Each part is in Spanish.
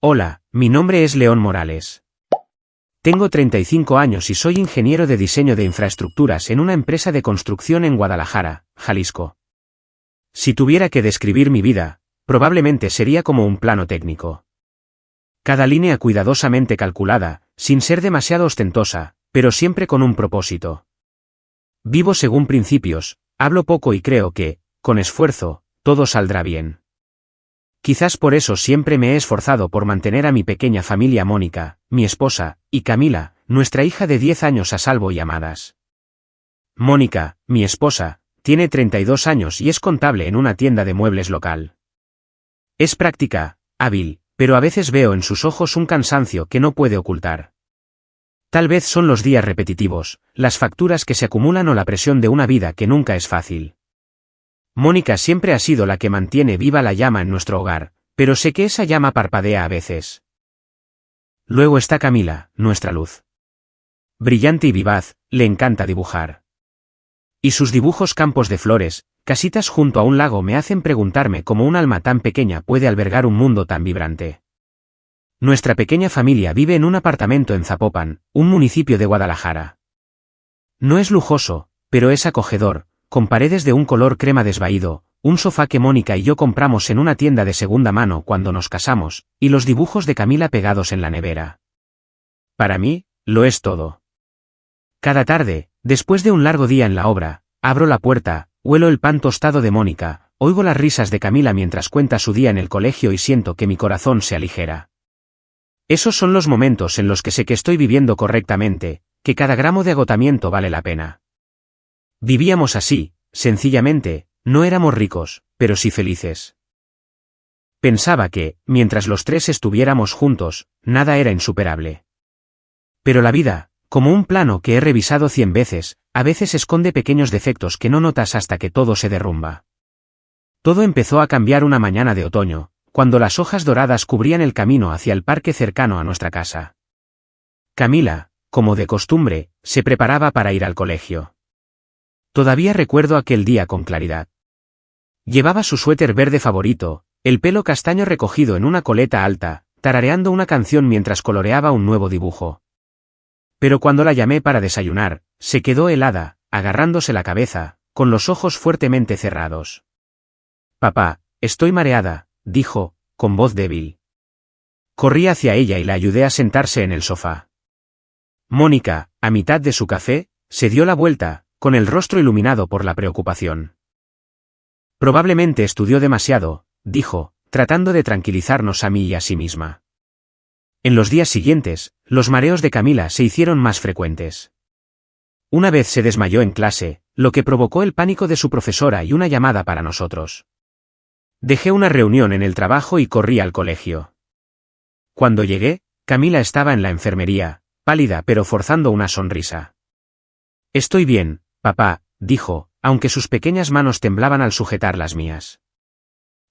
Hola, mi nombre es León Morales. Tengo 35 años y soy ingeniero de diseño de infraestructuras en una empresa de construcción en Guadalajara, Jalisco. Si tuviera que describir mi vida, probablemente sería como un plano técnico. Cada línea cuidadosamente calculada, sin ser demasiado ostentosa, pero siempre con un propósito. Vivo según principios, hablo poco y creo que, con esfuerzo, todo saldrá bien. Quizás por eso siempre me he esforzado por mantener a mi pequeña familia Mónica, mi esposa, y Camila, nuestra hija de 10 años a salvo y amadas. Mónica, mi esposa, tiene 32 años y es contable en una tienda de muebles local. Es práctica, hábil, pero a veces veo en sus ojos un cansancio que no puede ocultar. Tal vez son los días repetitivos, las facturas que se acumulan o la presión de una vida que nunca es fácil. Mónica siempre ha sido la que mantiene viva la llama en nuestro hogar, pero sé que esa llama parpadea a veces. Luego está Camila, nuestra luz. Brillante y vivaz, le encanta dibujar. Y sus dibujos campos de flores, casitas junto a un lago me hacen preguntarme cómo un alma tan pequeña puede albergar un mundo tan vibrante. Nuestra pequeña familia vive en un apartamento en Zapopan, un municipio de Guadalajara. No es lujoso, pero es acogedor, con paredes de un color crema desvaído, un sofá que Mónica y yo compramos en una tienda de segunda mano cuando nos casamos, y los dibujos de Camila pegados en la nevera. Para mí, lo es todo. Cada tarde, después de un largo día en la obra, abro la puerta, huelo el pan tostado de Mónica, oigo las risas de Camila mientras cuenta su día en el colegio y siento que mi corazón se aligera. Esos son los momentos en los que sé que estoy viviendo correctamente, que cada gramo de agotamiento vale la pena. Vivíamos así, sencillamente, no éramos ricos, pero sí felices. Pensaba que, mientras los tres estuviéramos juntos, nada era insuperable. Pero la vida, como un plano que he revisado 100 veces, a veces esconde pequeños defectos que no notas hasta que todo se derrumba. Todo empezó a cambiar una mañana de otoño, cuando las hojas doradas cubrían el camino hacia el parque cercano a nuestra casa. Camila, como de costumbre, se preparaba para ir al colegio. Todavía recuerdo aquel día con claridad. Llevaba su suéter verde favorito, el pelo castaño recogido en una coleta alta, tarareando una canción mientras coloreaba un nuevo dibujo. Pero cuando la llamé para desayunar, se quedó helada, agarrándose la cabeza, con los ojos fuertemente cerrados. «Papá, estoy mareada», dijo, con voz débil. Corrí hacia ella y la ayudé a sentarse en el sofá. Mónica, a mitad de su café, se dio la vuelta, con el rostro iluminado por la preocupación. Probablemente estudió demasiado, dijo, tratando de tranquilizarnos a mí y a sí misma. En los días siguientes, los mareos de Camila se hicieron más frecuentes. Una vez se desmayó en clase, lo que provocó el pánico de su profesora y una llamada para nosotros. Dejé una reunión en el trabajo y corrí al colegio. Cuando llegué, Camila estaba en la enfermería, pálida pero forzando una sonrisa. «Estoy bien, papá», dijo, aunque sus pequeñas manos temblaban al sujetar las mías.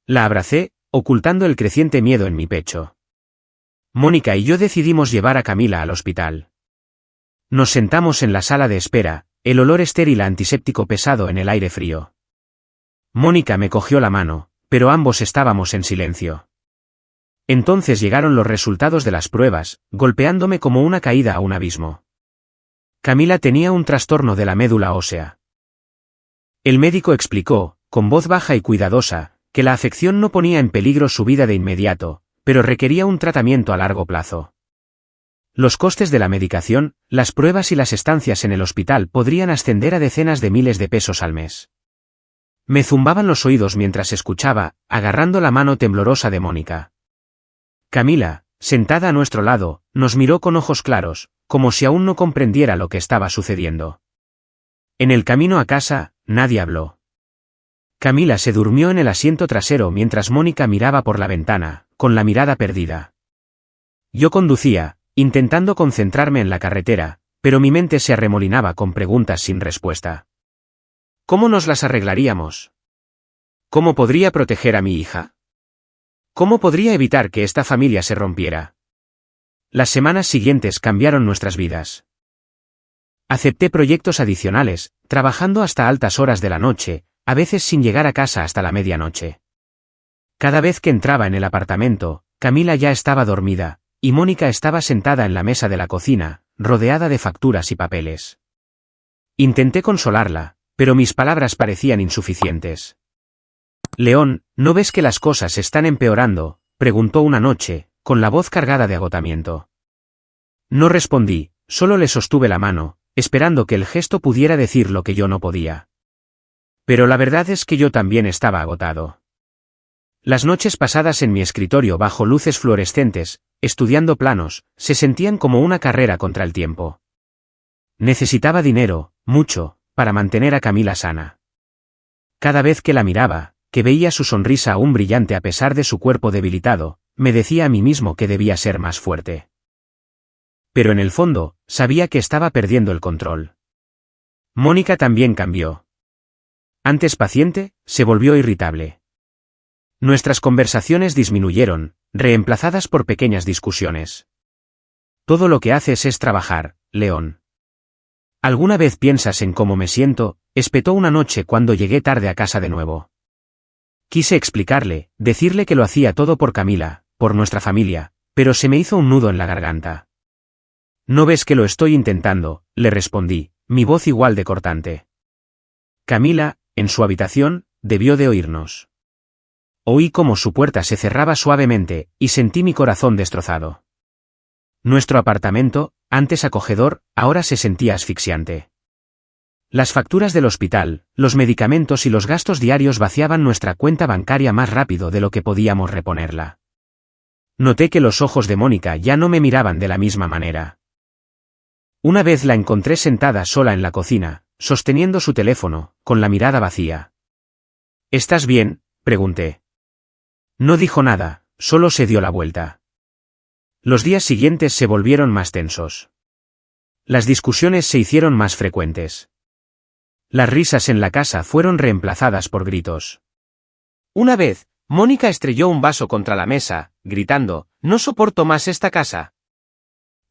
La abracé, ocultando el creciente miedo en mi pecho. Mónica y yo decidimos llevar a Camila al hospital. Nos sentamos en la sala de espera, el olor estéril a antiséptico pesado en el aire frío. Mónica me cogió la mano, pero ambos estábamos en silencio. Entonces llegaron los resultados de las pruebas, golpeándome como una caída a un abismo. Camila tenía un trastorno de la médula ósea. El médico explicó, con voz baja y cuidadosa, que la afección no ponía en peligro su vida de inmediato, pero requería un tratamiento a largo plazo. Los costes de la medicación, las pruebas y las estancias en el hospital podrían ascender a decenas de miles de pesos al mes. Me zumbaban los oídos mientras escuchaba, agarrando la mano temblorosa de Mónica. Camila, sentada a nuestro lado, nos miró con ojos claros, como si aún no comprendiera lo que estaba sucediendo. En el camino a casa, nadie habló. Camila se durmió en el asiento trasero mientras Mónica miraba por la ventana, con la mirada perdida. Yo conducía, intentando concentrarme en la carretera, pero mi mente se arremolinaba con preguntas sin respuesta. ¿Cómo nos las arreglaríamos? ¿Cómo podría proteger a mi hija? ¿Cómo podría evitar que esta familia se rompiera? Las semanas siguientes cambiaron nuestras vidas. Acepté proyectos adicionales, trabajando hasta altas horas de la noche, a veces sin llegar a casa hasta la medianoche. Cada vez que entraba en el apartamento, Camila ya estaba dormida, y Mónica estaba sentada en la mesa de la cocina, rodeada de facturas y papeles. Intenté consolarla, pero mis palabras parecían insuficientes. «León, ¿no ves que las cosas están empeorando?», preguntó una noche, con la voz cargada de agotamiento. No respondí, solo le sostuve la mano, esperando que el gesto pudiera decir lo que yo no podía. Pero la verdad es que yo también estaba agotado. Las noches pasadas en mi escritorio bajo luces fluorescentes, estudiando planos, se sentían como una carrera contra el tiempo. Necesitaba dinero, mucho, para mantener a Camila sana. Cada vez que la miraba, que veía su sonrisa aún brillante a pesar de su cuerpo debilitado, me decía a mí mismo que debía ser más fuerte. Pero en el fondo, sabía que estaba perdiendo el control. Mónica también cambió. Antes paciente, se volvió irritable. Nuestras conversaciones disminuyeron, reemplazadas por pequeñas discusiones. Todo lo que haces es trabajar, León. ¿Alguna vez piensas en cómo me siento?, espetó una noche cuando llegué tarde a casa de nuevo. Quise explicarle, decirle que lo hacía todo por Camila, por nuestra familia, pero se me hizo un nudo en la garganta. «¿No ves que lo estoy intentando?», le respondí, mi voz igual de cortante. Camila, en su habitación, debió de oírnos. Oí cómo su puerta se cerraba suavemente, y sentí mi corazón destrozado. Nuestro apartamento, antes acogedor, ahora se sentía asfixiante. Las facturas del hospital, los medicamentos y los gastos diarios vaciaban nuestra cuenta bancaria más rápido de lo que podíamos reponerla. Noté que los ojos de Mónica ya no me miraban de la misma manera. Una vez la encontré sentada sola en la cocina, sosteniendo su teléfono, con la mirada vacía. «¿Estás bien?», pregunté. No dijo nada, solo se dio la vuelta. Los días siguientes se volvieron más tensos. Las discusiones se hicieron más frecuentes. Las risas en la casa fueron reemplazadas por gritos. Una vez, Mónica estrelló un vaso contra la mesa, gritando: «No soporto más esta casa».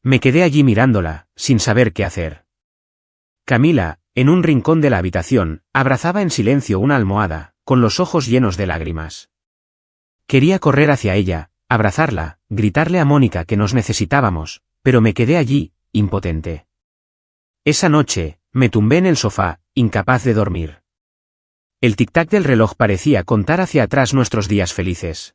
Me quedé allí mirándola, sin saber qué hacer. Camila, en un rincón de la habitación, abrazaba en silencio una almohada, con los ojos llenos de lágrimas. Quería correr hacia ella, abrazarla, gritarle a Mónica que nos necesitábamos, pero me quedé allí, impotente. Esa noche, me tumbé en el sofá, incapaz de dormir. El tic-tac del reloj parecía contar hacia atrás nuestros días felices.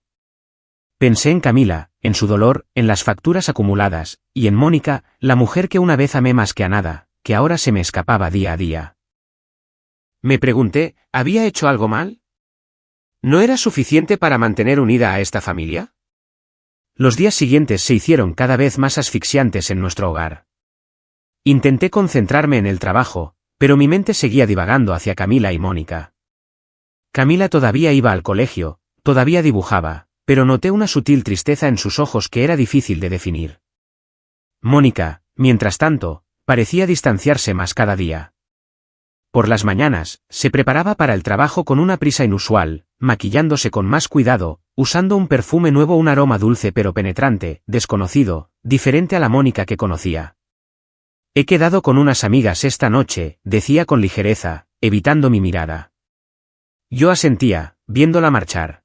Pensé en Camila, en su dolor, en las facturas acumuladas, y en Mónica, la mujer que una vez amé más que a nada, que ahora se me escapaba día a día. Me pregunté, ¿había hecho algo mal? ¿No era suficiente para mantener unida a esta familia? Los días siguientes se hicieron cada vez más asfixiantes en nuestro hogar. Intenté concentrarme en el trabajo, pero mi mente seguía divagando hacia Camila y Mónica. Camila todavía iba al colegio, todavía dibujaba, pero noté una sutil tristeza en sus ojos que era difícil de definir. Mónica, mientras tanto, parecía distanciarse más cada día. Por las mañanas, se preparaba para el trabajo con una prisa inusual, maquillándose con más cuidado, usando un perfume nuevo, un aroma dulce pero penetrante, desconocido, diferente a la Mónica que conocía. «He quedado con unas amigas esta noche», decía con ligereza, evitando mi mirada. Yo asentía, viéndola marchar.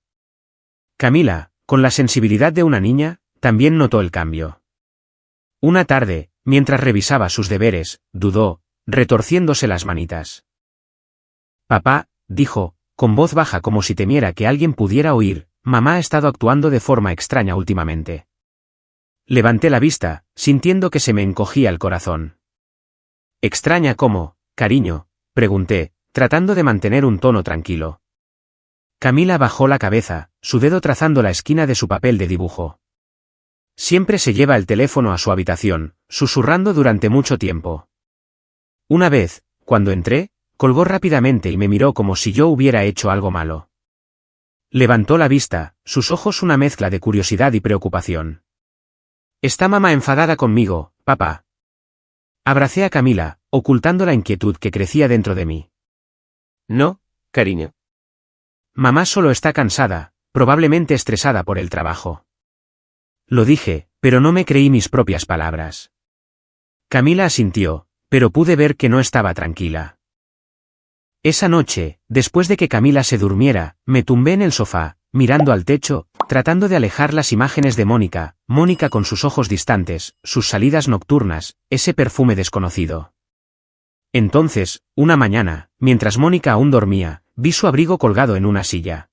Camila, con la sensibilidad de una niña, también notó el cambio. Una tarde, mientras revisaba sus deberes, dudó, retorciéndose las manitas. «Papá», dijo, con voz baja como si temiera que alguien pudiera oír, «mamá ha estado actuando de forma extraña últimamente». Levanté la vista, sintiendo que se me encogía el corazón. «¿Extraña cómo, cariño?», pregunté, tratando de mantener un tono tranquilo. Camila bajó la cabeza, su dedo trazando la esquina de su papel de dibujo. «Siempre se lleva el teléfono a su habitación», susurrando durante mucho tiempo. Una vez, cuando entré, colgó rápidamente y me miró como si yo hubiera hecho algo malo. Levantó la vista, sus ojos una mezcla de curiosidad y preocupación. «¿Está mamá enfadada conmigo, papá?». Abracé a Camila, ocultando la inquietud que crecía dentro de mí. «No, cariño. Mamá solo está cansada, probablemente estresada por el trabajo». Lo dije, pero no me creí mis propias palabras. Camila asintió, pero pude ver que no estaba tranquila. Esa noche, después de que Camila se durmiera, me tumbé en el sofá, mirando al techo, tratando de alejar las imágenes de Mónica, Mónica con sus ojos distantes, sus salidas nocturnas, ese perfume desconocido. Entonces, una mañana, mientras Mónica aún dormía, vi su abrigo colgado en una silla.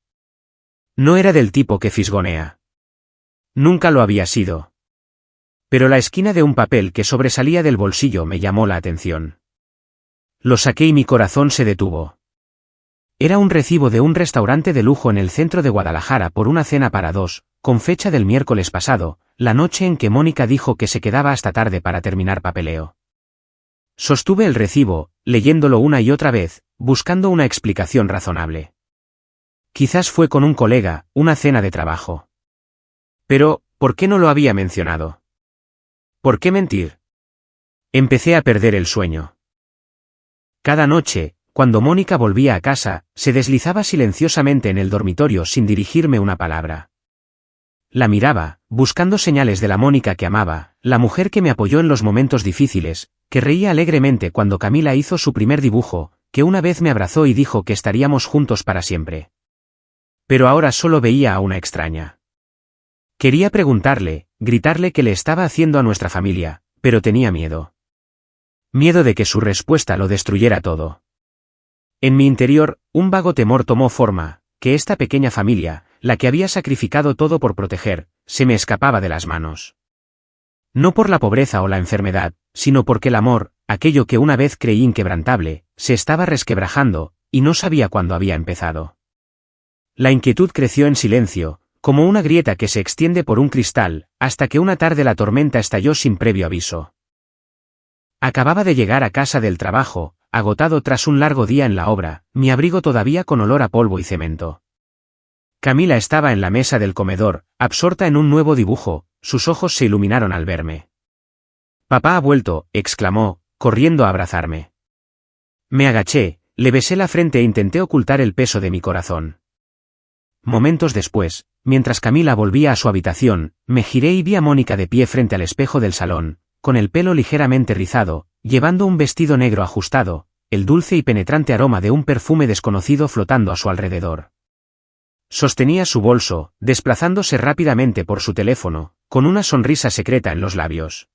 No era del tipo que fisgonea. Nunca lo había sido. Pero la esquina de un papel que sobresalía del bolsillo me llamó la atención. Lo saqué y mi corazón se detuvo. Era un recibo de un restaurante de lujo en el centro de Guadalajara por una cena para dos, con fecha del miércoles pasado, la noche en que Mónica dijo que se quedaba hasta tarde para terminar papeleo. Sostuve el recibo, leyéndolo una y otra vez, buscando una explicación razonable. Quizás fue con un colega, una cena de trabajo. Pero, ¿por qué no lo había mencionado? ¿Por qué mentir? Empecé a perder el sueño. Cada noche, cuando Mónica volvía a casa, se deslizaba silenciosamente en el dormitorio sin dirigirme una palabra. La miraba, buscando señales de la Mónica que amaba, la mujer que me apoyó en los momentos difíciles, que reía alegremente cuando Camila hizo su primer dibujo, que una vez me abrazó y dijo que estaríamos juntos para siempre. Pero ahora solo veía a una extraña. Quería preguntarle, gritarle qué le estaba haciendo a nuestra familia, pero tenía miedo. Miedo de que su respuesta lo destruyera todo. En mi interior, un vago temor tomó forma, que esta pequeña familia, la que había sacrificado todo por proteger, se me escapaba de las manos. No por la pobreza o la enfermedad, sino porque el amor, aquello que una vez creí inquebrantable, se estaba resquebrajando, y no sabía cuándo había empezado. La inquietud creció en silencio, como una grieta que se extiende por un cristal, hasta que una tarde la tormenta estalló sin previo aviso. Acababa de llegar a casa del trabajo, agotado tras un largo día en la obra, mi abrigo todavía con olor a polvo y cemento. Camila estaba en la mesa del comedor, absorta en un nuevo dibujo, sus ojos se iluminaron al verme. «Papá ha vuelto», exclamó, corriendo a abrazarme. Me agaché, le besé la frente e intenté ocultar el peso de mi corazón. Momentos después, mientras Camila volvía a su habitación, me giré y vi a Mónica de pie frente al espejo del salón, con el pelo ligeramente rizado, llevando un vestido negro ajustado, el dulce y penetrante aroma de un perfume desconocido flotando a su alrededor. Sostenía su bolso, desplazándose rápidamente por su teléfono, con una sonrisa secreta en los labios.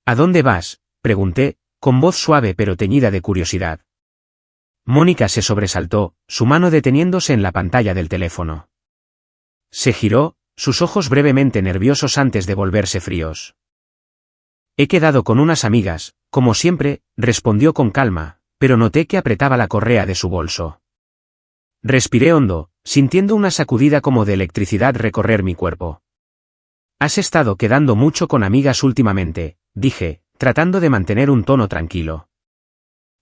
«¿A dónde vas?», pregunté, con voz suave pero teñida de curiosidad. Mónica se sobresaltó, su mano deteniéndose en la pantalla del teléfono. Se giró, sus ojos brevemente nerviosos antes de volverse fríos. «He quedado con unas amigas, como siempre», respondió con calma, pero noté que apretaba la correa de su bolso. Respiré hondo, sintiendo una sacudida como de electricidad recorrer mi cuerpo. «Has estado quedando mucho con amigas últimamente», dije, tratando de mantener un tono tranquilo.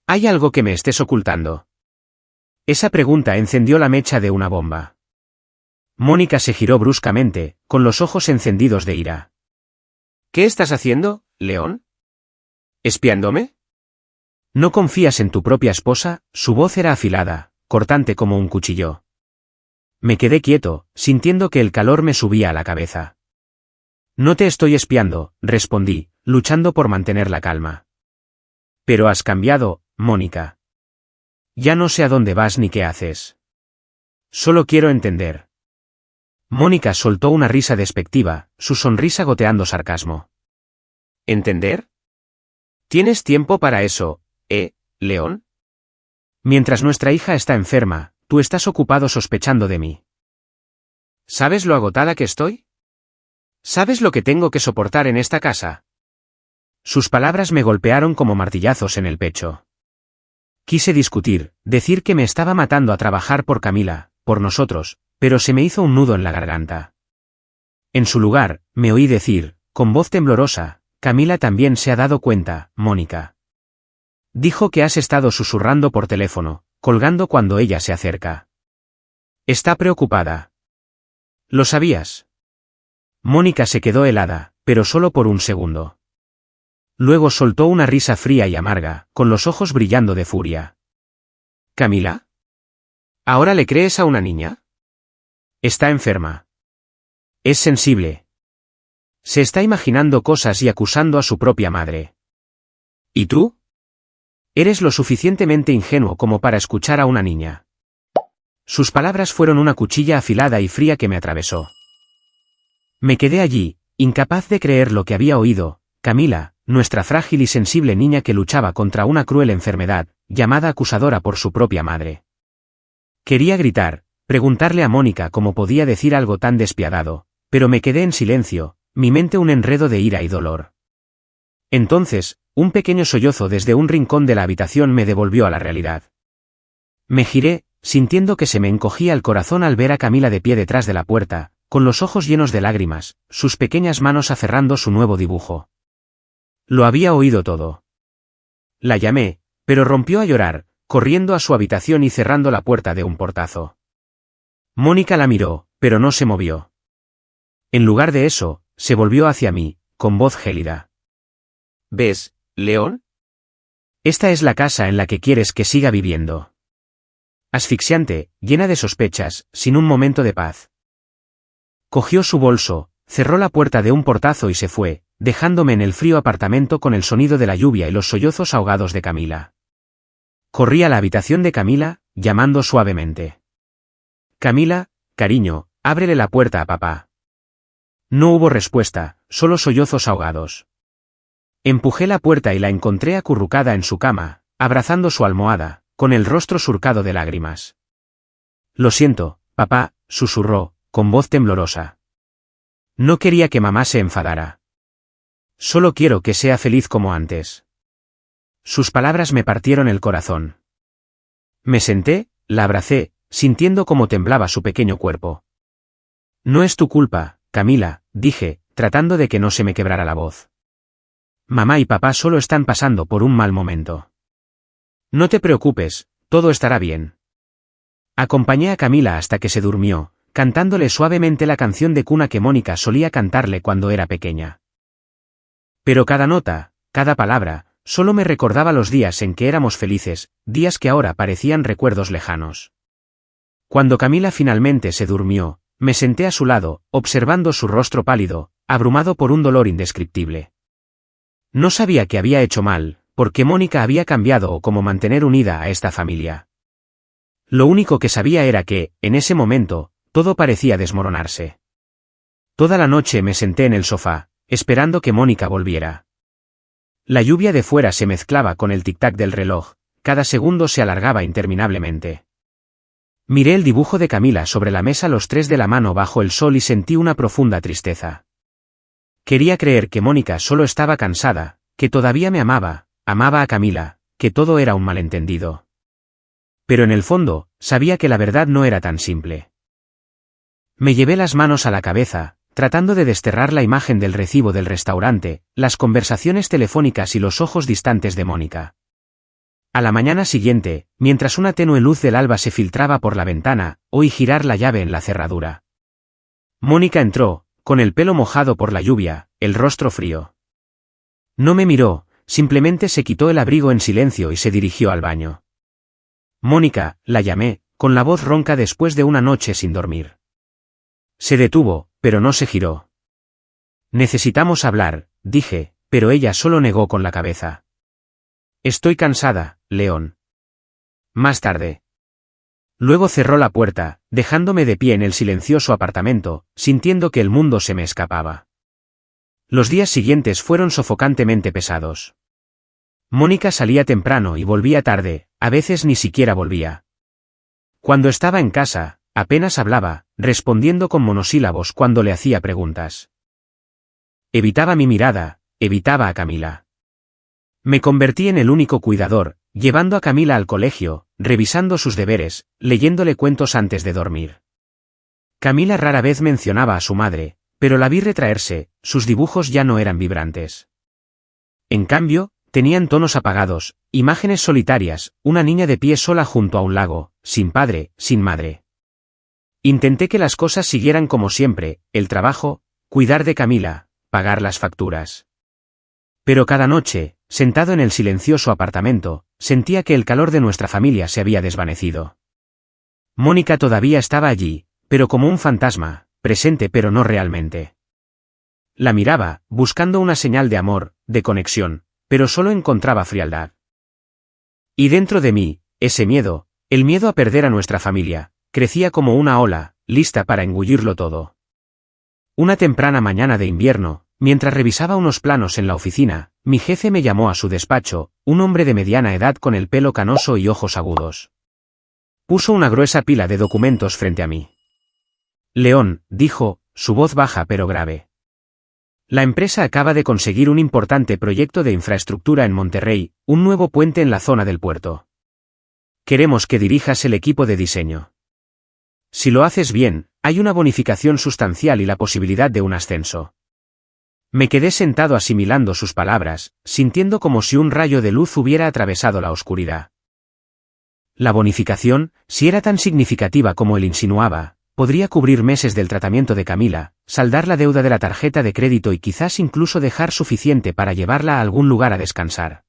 «¿Hay algo que me estés ocultando?». Esa pregunta encendió la mecha de una bomba. Mónica se giró bruscamente, con los ojos encendidos de ira. «¿Qué estás haciendo, León? ¿Espiándome?». «¿No confías en tu propia esposa?». Su voz era afilada, cortante como un cuchillo. Me quedé quieto, sintiendo que el calor me subía a la cabeza. «No te estoy espiando», respondí, luchando por mantener la calma. «Pero has cambiado, Mónica. Ya no sé a dónde vas ni qué haces. Solo quiero entender». Mónica soltó una risa despectiva, su sonrisa goteando sarcasmo. «¿Entender? ¿Tienes tiempo para eso, León? Mientras nuestra hija está enferma, tú estás ocupado sospechando de mí. ¿Sabes lo agotada que estoy? ¿Sabes lo que tengo que soportar en esta casa?». Sus palabras me golpearon como martillazos en el pecho. Quise discutir, decir que me estaba matando a trabajar por Camila, por nosotros, pero se me hizo un nudo en la garganta. En su lugar, me oí decir, con voz temblorosa: «Camila también se ha dado cuenta, Mónica. Dijo que has estado susurrando por teléfono, colgando cuando ella se acerca. Está preocupada». «¿Lo sabías?». Mónica se quedó helada, pero solo por un segundo. Luego soltó una risa fría y amarga, con los ojos brillando de furia. «¿Camila? ¿Ahora le crees a una niña? Está enferma. Es sensible. Se está imaginando cosas y acusando a su propia madre. ¿Y tú? Eres lo suficientemente ingenuo como para escuchar a una niña». Sus palabras fueron una cuchilla afilada y fría que me atravesó. Me quedé allí, incapaz de creer lo que había oído. Camila, nuestra frágil y sensible niña que luchaba contra una cruel enfermedad, llamada acusadora por su propia madre. Quería gritar, preguntarle a Mónica cómo podía decir algo tan despiadado, pero me quedé en silencio, mi mente un enredo de ira y dolor. Entonces, un pequeño sollozo desde un rincón de la habitación me devolvió a la realidad. Me giré, sintiendo que se me encogía el corazón al ver a Camila de pie detrás de la puerta, con los ojos llenos de lágrimas, sus pequeñas manos aferrando su nuevo dibujo. Lo había oído todo. La llamé, pero rompió a llorar, corriendo a su habitación y cerrando la puerta de un portazo. Mónica la miró, pero no se movió. En lugar de eso, se volvió hacia mí, con voz gélida. ¿Ves, León? Esta es la casa en la que quieres que siga viviendo. Asfixiante, llena de sospechas, sin un momento de paz. Cogió su bolso, cerró la puerta de un portazo y se fue, dejándome en el frío apartamento con el sonido de la lluvia y los sollozos ahogados de Camila. Corrí a la habitación de Camila, llamando suavemente. Camila, cariño, ábrele la puerta a papá. No hubo respuesta, solo sollozos ahogados. Empujé la puerta y la encontré acurrucada en su cama, abrazando su almohada, con el rostro surcado de lágrimas. Lo siento, papá, susurró, con voz temblorosa. No quería que mamá se enfadara. Solo quiero que sea feliz como antes. Sus palabras me partieron el corazón. Me senté, la abracé, sintiendo cómo temblaba su pequeño cuerpo. No es tu culpa, Camila, dije, tratando de que no se me quebrara la voz. Mamá y papá solo están pasando por un mal momento. No te preocupes, todo estará bien. Acompañé a Camila hasta que se durmió, cantándole suavemente la canción de cuna que Mónica solía cantarle cuando era pequeña. Pero cada nota, cada palabra, solo me recordaba los días en que éramos felices, días que ahora parecían recuerdos lejanos. Cuando Camila finalmente se durmió, me senté a su lado, observando su rostro pálido, abrumado por un dolor indescriptible. No sabía qué había hecho mal, por qué Mónica había cambiado o cómo mantener unida a esta familia. Lo único que sabía era que, en ese momento, todo parecía desmoronarse. Toda la noche me senté en el sofá, esperando que Mónica volviera. La lluvia de fuera se mezclaba con el tic-tac del reloj, cada segundo se alargaba interminablemente. Miré el dibujo de Camila sobre la mesa los tres de la mano bajo el sol y sentí una profunda tristeza. Quería creer que Mónica solo estaba cansada, que todavía me amaba, amaba a Camila, que todo era un malentendido. Pero en el fondo, sabía que la verdad no era tan simple. Me llevé las manos a la cabeza, tratando de desterrar la imagen del recibo del restaurante, las conversaciones telefónicas y los ojos distantes de Mónica. A la mañana siguiente, mientras una tenue luz del alba se filtraba por la ventana, oí girar la llave en la cerradura. Mónica entró, con el pelo mojado por la lluvia, el rostro frío. No me miró, simplemente se quitó el abrigo en silencio y se dirigió al baño. Mónica, la llamé, con la voz ronca después de una noche sin dormir. Se detuvo, pero no se giró. Necesitamos hablar, dije, pero ella solo negó con la cabeza. Estoy cansada, León. Más tarde. Luego cerró la puerta, dejándome de pie en el silencioso apartamento, sintiendo que el mundo se me escapaba. Los días siguientes fueron sofocantemente pesados. Mónica salía temprano y volvía tarde, a veces ni siquiera volvía. Cuando estaba en casa, apenas hablaba, respondiendo con monosílabos cuando le hacía preguntas. Evitaba mi mirada, evitaba a Camila. Me convertí en el único cuidador, llevando a Camila al colegio, revisando sus deberes, leyéndole cuentos antes de dormir. Camila rara vez mencionaba a su madre, pero la vi retraerse, sus dibujos ya no eran vibrantes. En cambio, tenían tonos apagados, imágenes solitarias, una niña de pie sola junto a un lago, sin padre, sin madre. Intenté que las cosas siguieran como siempre, el trabajo, cuidar de Camila, pagar las facturas. Pero cada noche, sentado en el silencioso apartamento, sentía que el calor de nuestra familia se había desvanecido. Mónica todavía estaba allí, pero como un fantasma, presente pero no realmente. La miraba, buscando una señal de amor, de conexión, pero solo encontraba frialdad. Y dentro de mí, ese miedo, el miedo a perder a nuestra familia, crecía como una ola, lista para engullirlo todo. Una temprana mañana de invierno, mientras revisaba unos planos en la oficina, mi jefe me llamó a su despacho, un hombre de mediana edad con el pelo canoso y ojos agudos. Puso una gruesa pila de documentos frente a mí. León, dijo, su voz baja pero grave. La empresa acaba de conseguir un importante proyecto de infraestructura en Monterrey, un nuevo puente en la zona del puerto. Queremos que dirijas el equipo de diseño. Si lo haces bien, hay una bonificación sustancial y la posibilidad de un ascenso. Me quedé sentado asimilando sus palabras, sintiendo como si un rayo de luz hubiera atravesado la oscuridad. La bonificación, si era tan significativa como él insinuaba, podría cubrir meses del tratamiento de Camila, saldar la deuda de la tarjeta de crédito y quizás incluso dejar suficiente para llevarla a algún lugar a descansar.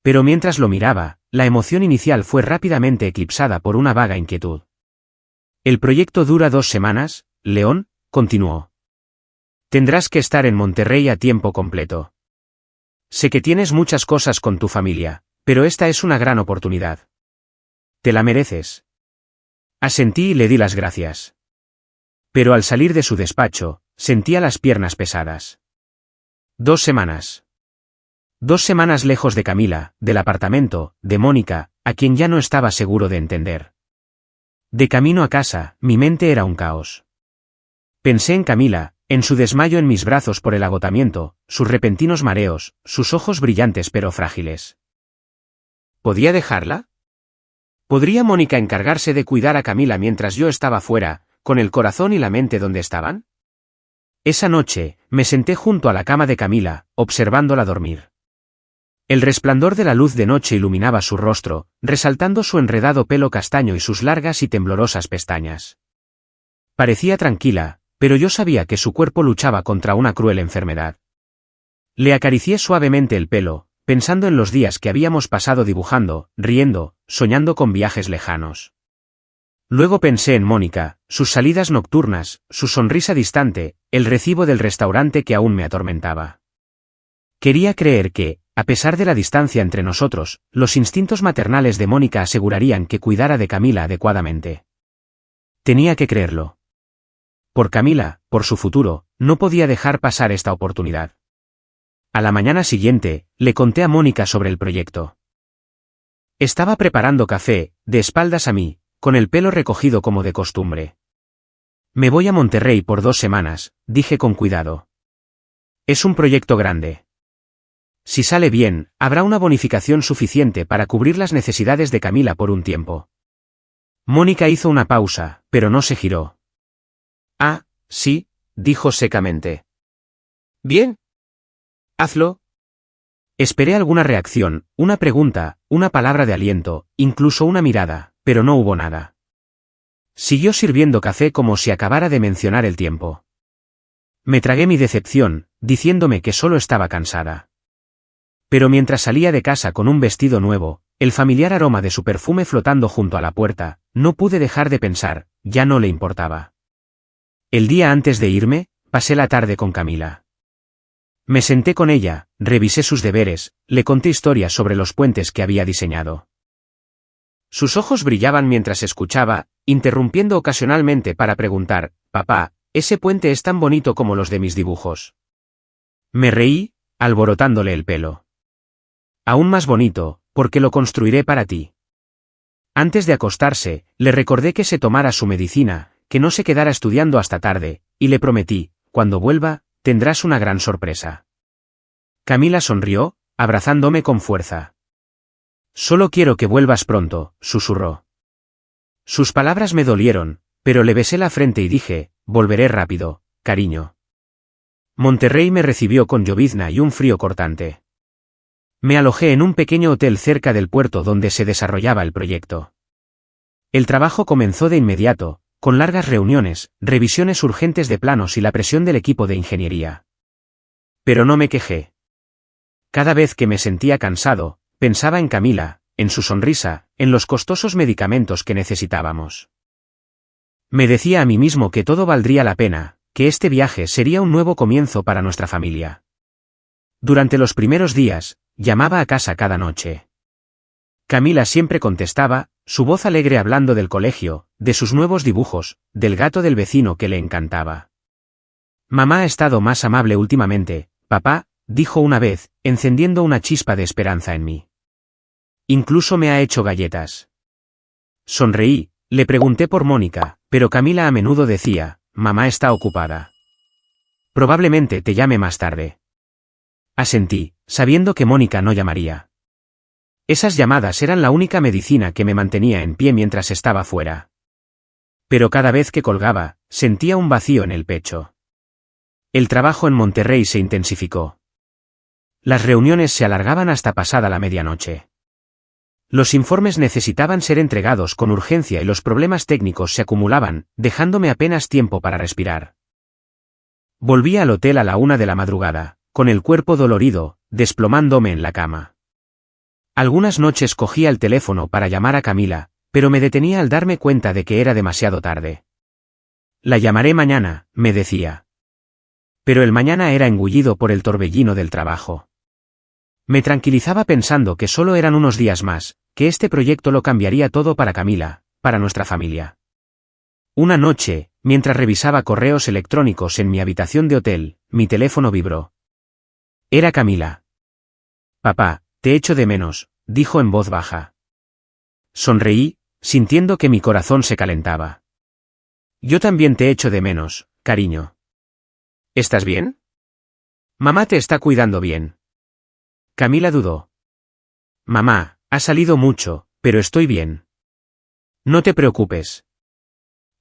Pero mientras lo miraba, la emoción inicial fue rápidamente eclipsada por una vaga inquietud. El proyecto dura 2 semanas, León, continuó. Tendrás que estar en Monterrey a tiempo completo. Sé que tienes muchas cosas con tu familia, pero esta es una gran oportunidad. Te la mereces. Asentí y le di las gracias. Pero al salir de su despacho, sentía las piernas pesadas. 2 semanas. 2 semanas lejos de Camila, del apartamento, de Mónica, a quien ya no estaba seguro de entender. De camino a casa, mi mente era un caos. Pensé en Camila, en su desmayo en mis brazos por el agotamiento, sus repentinos mareos, sus ojos brillantes pero frágiles. ¿Podía dejarla? ¿Podría Mónica encargarse de cuidar a Camila mientras yo estaba fuera, con el corazón y la mente donde estaban? Esa noche, me senté junto a la cama de Camila, observándola dormir. El resplandor de la luz de noche iluminaba su rostro, resaltando su enredado pelo castaño y sus largas y temblorosas pestañas. Parecía tranquila, pero yo sabía que su cuerpo luchaba contra una cruel enfermedad. Le acaricié suavemente el pelo, pensando en los días que habíamos pasado dibujando, riendo, soñando con viajes lejanos. Luego pensé en Mónica, sus salidas nocturnas, su sonrisa distante, el recibo del restaurante que aún me atormentaba. Quería creer que, a pesar de la distancia entre nosotros, los instintos maternales de Mónica asegurarían que cuidara de Camila adecuadamente. Tenía que creerlo. Por Camila, por su futuro, no podía dejar pasar esta oportunidad. A la mañana siguiente, le conté a Mónica sobre el proyecto. Estaba preparando café, de espaldas a mí, con el pelo recogido como de costumbre. Me voy a Monterrey por 2 semanas, dije con cuidado. Es un proyecto grande. Si sale bien, habrá una bonificación suficiente para cubrir las necesidades de Camila por un tiempo. Mónica hizo una pausa, pero no se giró. Ah, sí, dijo secamente. Bien. Hazlo. Esperé alguna reacción, una pregunta, una palabra de aliento, incluso una mirada, pero no hubo nada. Siguió sirviendo café como si acabara de mencionar el tiempo. Me tragué mi decepción, diciéndome que solo estaba cansada. Pero mientras salía de casa con un vestido nuevo, el familiar aroma de su perfume flotando junto a la puerta, no pude dejar de pensar, ya no le importaba. El día antes de irme, pasé la tarde con Camila. Me senté con ella, revisé sus deberes, le conté historias sobre los puentes que había diseñado. Sus ojos brillaban mientras escuchaba, interrumpiendo ocasionalmente para preguntar, «Papá, ¿ese puente es tan bonito como los de mis dibujos?» Me reí, alborotándole el pelo. «Aún más bonito, porque lo construiré para ti». Antes de acostarse, le recordé que se tomara su medicina, que no se quedara estudiando hasta tarde, y le prometí, «Cuando vuelva, tendrás una gran sorpresa». Camila sonrió, abrazándome con fuerza. «Solo quiero que vuelvas pronto», susurró. Sus palabras me dolieron, pero le besé la frente y dije, «Volveré rápido, cariño». Monterrey me recibió con llovizna y un frío cortante. Me alojé en un pequeño hotel cerca del puerto donde se desarrollaba el proyecto. El trabajo comenzó de inmediato, con largas reuniones, revisiones urgentes de planos y la presión del equipo de ingeniería. Pero no me quejé. Cada vez que me sentía cansado, pensaba en Camila, en su sonrisa, en los costosos medicamentos que necesitábamos. Me decía a mí mismo que todo valdría la pena, que este viaje sería un nuevo comienzo para nuestra familia. Durante los primeros días, llamaba a casa cada noche. Camila siempre contestaba, su voz alegre hablando del colegio, de sus nuevos dibujos, del gato del vecino que le encantaba. Mamá ha estado más amable últimamente, papá, dijo una vez, encendiendo una chispa de esperanza en mí. Incluso me ha hecho galletas. Sonreí, le pregunté por Mónica, pero Camila a menudo decía, mamá está ocupada. Probablemente te llame más tarde. Asentí, sabiendo que Mónica no llamaría. Esas llamadas eran la única medicina que me mantenía en pie mientras estaba fuera. Pero cada vez que colgaba, sentía un vacío en el pecho. El trabajo en Monterrey se intensificó. Las reuniones se alargaban hasta pasada la medianoche. Los informes necesitaban ser entregados con urgencia y los problemas técnicos se acumulaban, dejándome apenas tiempo para respirar. Volví al hotel a la 1 de la madrugada, con el cuerpo dolorido, desplomándome en la cama. Algunas noches cogía el teléfono para llamar a Camila, pero me detenía al darme cuenta de que era demasiado tarde. La llamaré mañana, me decía. Pero el mañana era engullido por el torbellino del trabajo. Me tranquilizaba pensando que solo eran unos días más, que este proyecto lo cambiaría todo para Camila, para nuestra familia. Una noche, mientras revisaba correos electrónicos en mi habitación de hotel, mi teléfono vibró. Era Camila. Papá, te echo de menos, dijo en voz baja. Sonreí, sintiendo que mi corazón se calentaba. Yo también te echo de menos, cariño. ¿Estás bien? Mamá te está cuidando bien. Camila dudó. Mamá, ha salido mucho, pero estoy bien. No te preocupes.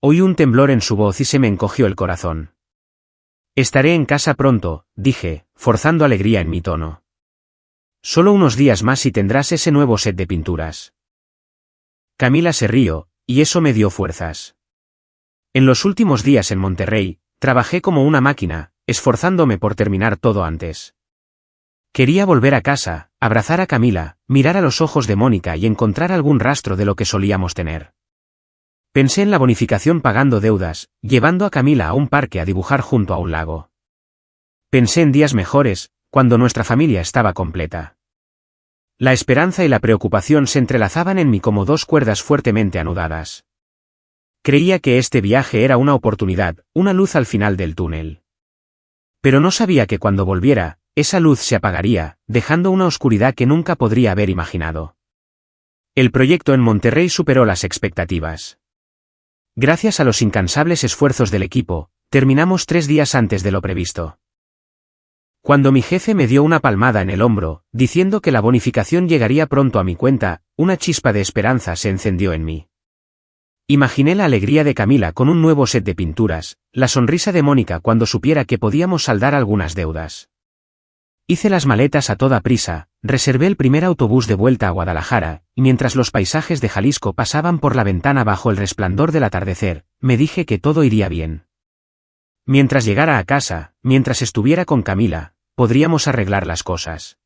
Oí un temblor en su voz y se me encogió el corazón. Estaré en casa pronto, dije, forzando alegría en mi tono. Solo unos días más y tendrás ese nuevo set de pinturas. Camila se rió, y eso me dio fuerzas. En los últimos días en Monterrey, trabajé como una máquina, esforzándome por terminar todo antes. Quería volver a casa, abrazar a Camila, mirar a los ojos de Mónica y encontrar algún rastro de lo que solíamos tener. Pensé en la bonificación pagando deudas, llevando a Camila a un parque a dibujar junto a un lago. Pensé en días mejores, cuando nuestra familia estaba completa. La esperanza y la preocupación se entrelazaban en mí como dos cuerdas fuertemente anudadas. Creía que este viaje era una oportunidad, una luz al final del túnel. Pero no sabía que cuando volviera, esa luz se apagaría, dejando una oscuridad que nunca podría haber imaginado. El proyecto en Monterrey superó las expectativas. Gracias a los incansables esfuerzos del equipo, terminamos 3 días antes de lo previsto. Cuando mi jefe me dio una palmada en el hombro, diciendo que la bonificación llegaría pronto a mi cuenta, una chispa de esperanza se encendió en mí. Imaginé la alegría de Camila con un nuevo set de pinturas, la sonrisa de Mónica cuando supiera que podíamos saldar algunas deudas. Hice las maletas a toda prisa, reservé el primer autobús de vuelta a Guadalajara, y mientras los paisajes de Jalisco pasaban por la ventana bajo el resplandor del atardecer, me dije que todo iría bien. Mientras llegara a casa, mientras estuviera con Camila, podríamos arreglar las cosas.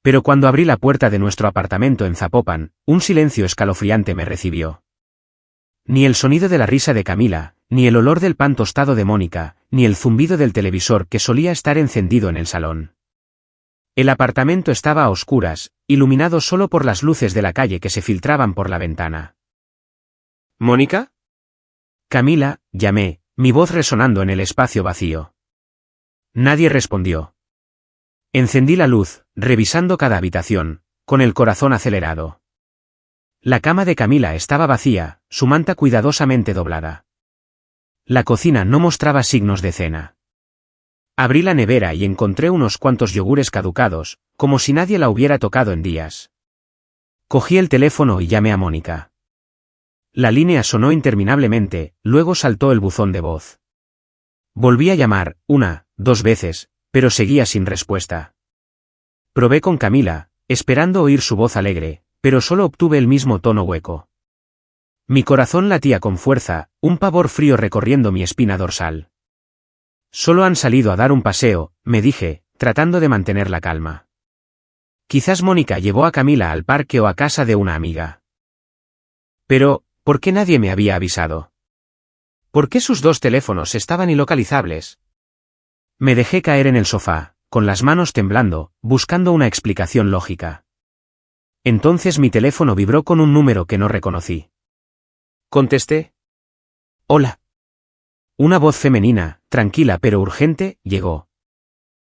Pero cuando abrí la puerta de nuestro apartamento en Zapopan, un silencio escalofriante me recibió. Ni el sonido de la risa de Camila, ni el olor del pan tostado de Mónica, ni el zumbido del televisor que solía estar encendido en el salón. El apartamento estaba a oscuras, iluminado solo por las luces de la calle que se filtraban por la ventana. ¿Mónica? Camila, llamé, mi voz resonando en el espacio vacío. Nadie respondió. Encendí la luz, revisando cada habitación, con el corazón acelerado. La cama de Camila estaba vacía, su manta cuidadosamente doblada. La cocina no mostraba signos de cena. Abrí la nevera y encontré unos cuantos yogures caducados, como si nadie la hubiera tocado en días. Cogí el teléfono y llamé a Mónica. La línea sonó interminablemente, luego saltó el buzón de voz. Volví a llamar, 1, 2 veces, pero seguía sin respuesta. Probé con Camila, esperando oír su voz alegre, pero solo obtuve el mismo tono hueco. Mi corazón latía con fuerza, un pavor frío recorriendo mi espina dorsal. Solo han salido a dar un paseo, me dije, tratando de mantener la calma. Quizás Mónica llevó a Camila al parque o a casa de una amiga. Pero, ¿por qué nadie me había avisado? ¿Por qué sus 2 teléfonos estaban ilocalizables? Me dejé caer en el sofá, con las manos temblando, buscando una explicación lógica. Entonces mi teléfono vibró con un número que no reconocí. Contesté. Hola. Una voz femenina, tranquila pero urgente, llegó.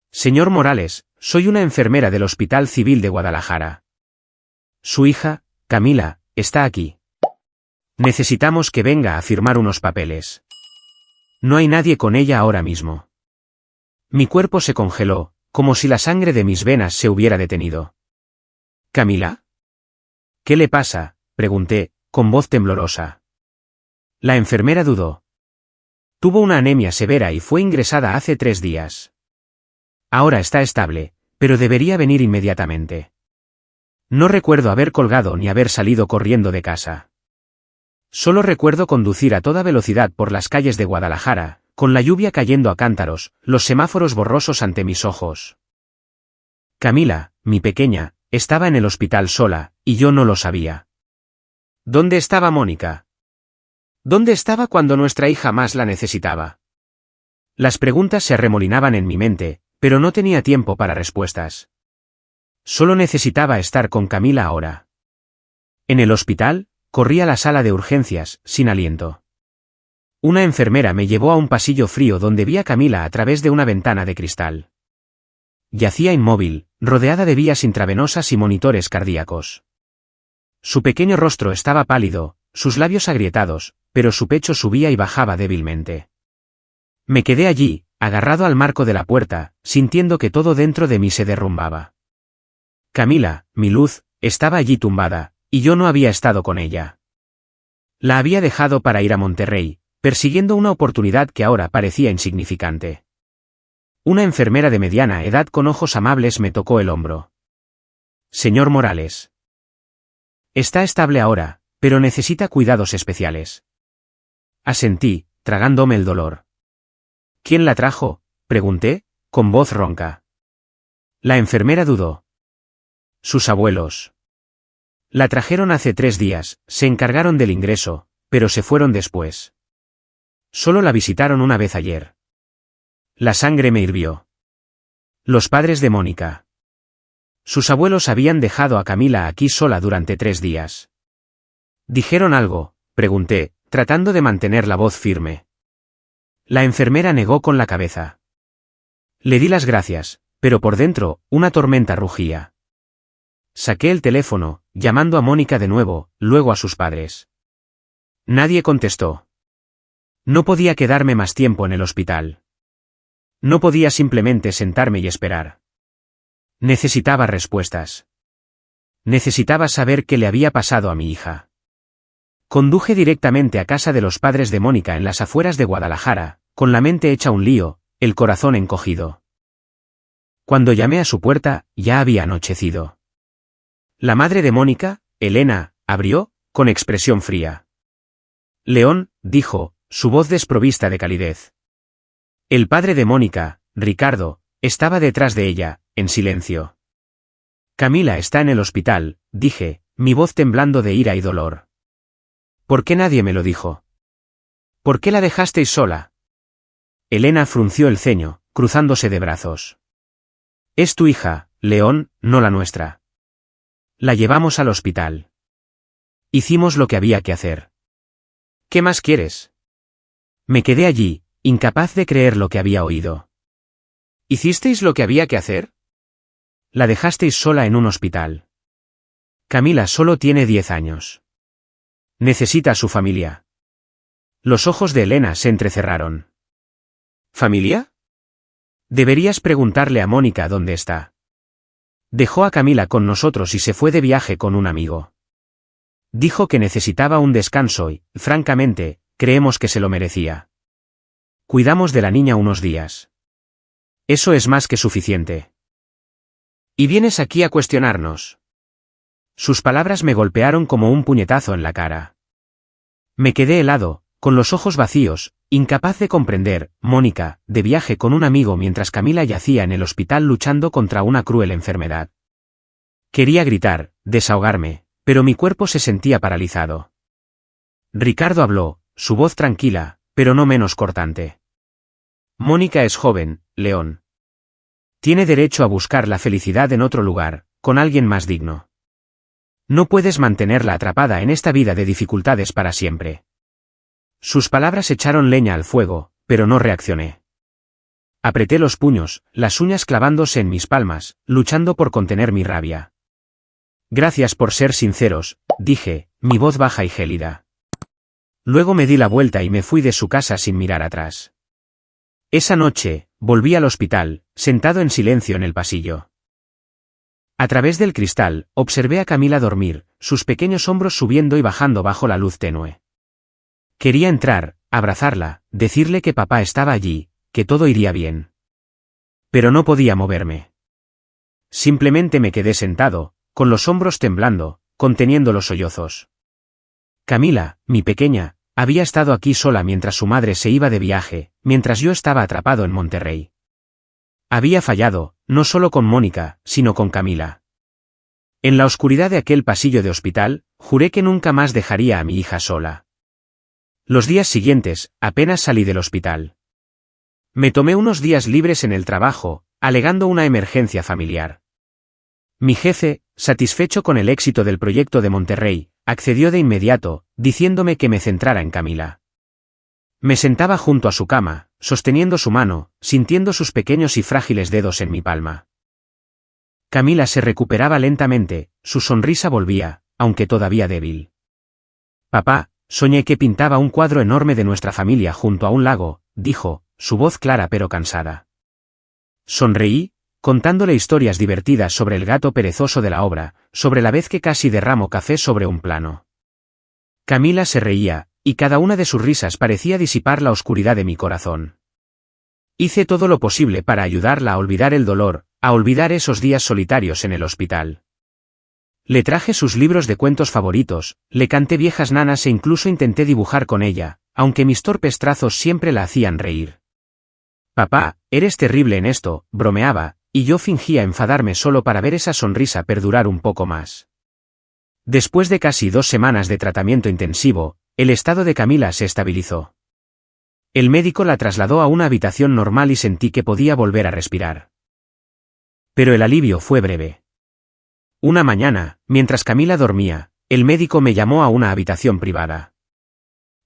Señor Morales, soy una enfermera del Hospital Civil de Guadalajara. Su hija, Camila, está aquí. Necesitamos que venga a firmar unos papeles. No hay nadie con ella ahora mismo. Mi cuerpo se congeló, como si la sangre de mis venas se hubiera detenido. ¿Camila? ¿Qué le pasa?, pregunté, con voz temblorosa. La enfermera dudó. Tuvo una anemia severa y fue ingresada hace 3 días. Ahora está estable, pero debería venir inmediatamente. No recuerdo haber colgado ni haber salido corriendo de casa. Solo recuerdo conducir a toda velocidad por las calles de Guadalajara, con la lluvia cayendo a cántaros, los semáforos borrosos ante mis ojos. Camila, mi pequeña, estaba en el hospital sola, y yo no lo sabía. ¿Dónde estaba Mónica? ¿Dónde estaba cuando nuestra hija más la necesitaba? Las preguntas se arremolinaban en mi mente, pero no tenía tiempo para respuestas. Solo necesitaba estar con Camila ahora. En el hospital, corrí a la sala de urgencias, sin aliento. Una enfermera me llevó a un pasillo frío donde vi a Camila a través de una ventana de cristal. Yacía inmóvil, rodeada de vías intravenosas y monitores cardíacos. Su pequeño rostro estaba pálido, sus labios agrietados, pero su pecho subía y bajaba débilmente. Me quedé allí, agarrado al marco de la puerta, sintiendo que todo dentro de mí se derrumbaba. Camila, mi luz, estaba allí tumbada, y yo no había estado con ella. La había dejado para ir a Monterrey, persiguiendo una oportunidad que ahora parecía insignificante. Una enfermera de mediana edad con ojos amables me tocó el hombro. Señor Morales. Está estable ahora, pero necesita cuidados especiales. Asentí, tragándome el dolor. ¿Quién la trajo?, pregunté, con voz ronca. La enfermera dudó. Sus abuelos. La trajeron hace 3 días, se encargaron del ingreso, pero se fueron después. Solo la visitaron una vez ayer. La sangre me hirvió. Los padres de Mónica. Sus abuelos habían dejado a Camila aquí sola durante 3 días. ¿Dijeron algo?, pregunté, tratando de mantener la voz firme. La enfermera negó con la cabeza. Le di las gracias, pero por dentro, una tormenta rugía. Saqué el teléfono, llamando a Mónica de nuevo, luego a sus padres. Nadie contestó. No podía quedarme más tiempo en el hospital. No podía simplemente sentarme y esperar. Necesitaba respuestas. Necesitaba saber qué le había pasado a mi hija. Conduje directamente a casa de los padres de Mónica en las afueras de Guadalajara, con la mente hecha un lío, el corazón encogido. Cuando llamé a su puerta, ya había anochecido. La madre de Mónica, Elena, abrió, con expresión fría. León, dijo, su voz desprovista de calidez. El padre de Mónica, Ricardo, estaba detrás de ella, en silencio. Camila está en el hospital, dije, mi voz temblando de ira y dolor. ¿Por qué nadie me lo dijo? ¿Por qué la dejasteis sola? Elena frunció el ceño, cruzándose de brazos. Es tu hija, León, no la nuestra. La llevamos al hospital. Hicimos lo que había que hacer. ¿Qué más quieres? Me quedé allí, incapaz de creer lo que había oído. ¿Hicisteis lo que había que hacer? La dejasteis sola en un hospital. Camila solo tiene 10 años. Necesita a su familia. Los ojos de Elena se entrecerraron. ¿Familia? Deberías preguntarle a Mónica dónde está. Dejó a Camila con nosotros y se fue de viaje con un amigo. Dijo que necesitaba un descanso y, francamente, creemos que se lo merecía. Cuidamos de la niña unos días. Eso es más que suficiente. ¿Y vienes aquí a cuestionarnos? Sus palabras me golpearon como un puñetazo en la cara. Me quedé helado, con los ojos vacíos, incapaz de comprender. Mónica, de viaje con un amigo mientras Camila yacía en el hospital luchando contra una cruel enfermedad. Quería gritar, desahogarme, pero mi cuerpo se sentía paralizado. Ricardo habló, su voz tranquila, pero no menos cortante. Mónica es joven, León. Tiene derecho a buscar la felicidad en otro lugar, con alguien más digno. No puedes mantenerla atrapada en esta vida de dificultades para siempre. Sus palabras echaron leña al fuego, pero no reaccioné. Apreté los puños, las uñas clavándose en mis palmas, luchando por contener mi rabia. Gracias por ser sinceros, dije, mi voz baja y gélida. Luego me di la vuelta y me fui de su casa sin mirar atrás. Esa noche, volví al hospital, sentado en silencio en el pasillo. A través del cristal, observé a Camila dormir, sus pequeños hombros subiendo y bajando bajo la luz tenue. Quería entrar, abrazarla, decirle que papá estaba allí, que todo iría bien. Pero no podía moverme. Simplemente me quedé sentado, con los hombros temblando, conteniendo los sollozos. Camila, mi pequeña, había estado aquí sola mientras su madre se iba de viaje, mientras yo estaba atrapado en Monterrey. Había fallado, no solo con Mónica, sino con Camila. En la oscuridad de aquel pasillo de hospital, juré que nunca más dejaría a mi hija sola. Los días siguientes, apenas salí del hospital. Me tomé unos días libres en el trabajo, alegando una emergencia familiar. Mi jefe, satisfecho con el éxito del proyecto de Monterrey, accedió de inmediato, diciéndome que me centrara en Camila. Me sentaba junto a su cama, sosteniendo su mano, sintiendo sus pequeños y frágiles dedos en mi palma. Camila se recuperaba lentamente, su sonrisa volvía, aunque todavía débil. Papá, soñé que pintaba un cuadro enorme de nuestra familia junto a un lago, dijo, su voz clara pero cansada. Sonreí, contándole historias divertidas sobre el gato perezoso de la obra, sobre la vez que casi derramó café sobre un plano. Camila se reía, y cada una de sus risas parecía disipar la oscuridad de mi corazón. Hice todo lo posible para ayudarla a olvidar el dolor, a olvidar esos días solitarios en el hospital. Le traje sus libros de cuentos favoritos, le canté viejas nanas e incluso intenté dibujar con ella, aunque mis torpes trazos siempre la hacían reír. Papá, eres terrible en esto, bromeaba, y yo fingía enfadarme solo para ver esa sonrisa perdurar un poco más. Después de casi 2 semanas de tratamiento intensivo, el estado de Camila se estabilizó. El médico la trasladó a una habitación normal y sentí que podía volver a respirar. Pero el alivio fue breve. Una mañana, mientras Camila dormía, el médico me llamó a una habitación privada.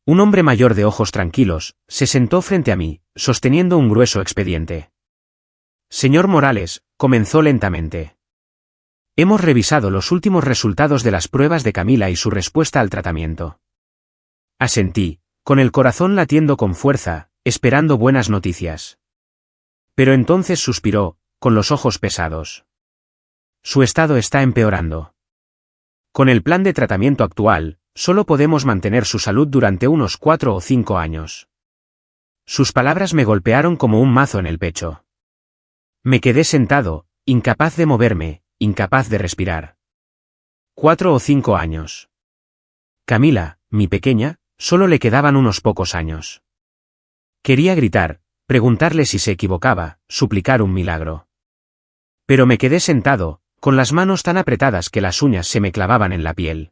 Un hombre mayor de ojos tranquilos, se sentó frente a mí, sosteniendo un grueso expediente. Señor Morales, comenzó lentamente. Hemos revisado los últimos resultados de las pruebas de Camila y su respuesta al tratamiento. Asentí, con el corazón latiendo con fuerza, esperando buenas noticias. Pero entonces suspiró, con los ojos pesados. Su estado está empeorando. Con el plan de tratamiento actual, solo podemos mantener su salud durante unos 4 o 5 años. Sus palabras me golpearon como un mazo en el pecho. Me quedé sentado, incapaz de moverme, incapaz de respirar. 4 o 5 años. Camila, mi pequeña, solo le quedaban unos pocos años. Quería gritar, preguntarle si se equivocaba, suplicar un milagro. Pero me quedé sentado, con las manos tan apretadas que las uñas se me clavaban en la piel.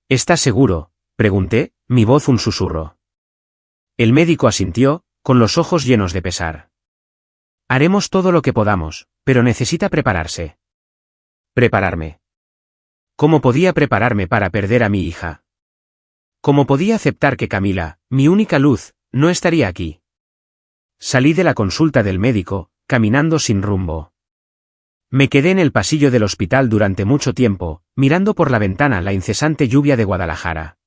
¿Estás seguro?, pregunté, mi voz un susurro. El médico asintió, con los ojos llenos de pesar. Haremos todo lo que podamos, pero necesita prepararse. ¿Prepararme? ¿Cómo podía prepararme para perder a mi hija? ¿Cómo podía aceptar que Camila, mi única luz, no estaría aquí? Salí de la consulta del médico, caminando sin rumbo. Me quedé en el pasillo del hospital durante mucho tiempo, mirando por la ventana la incesante lluvia de Guadalajara.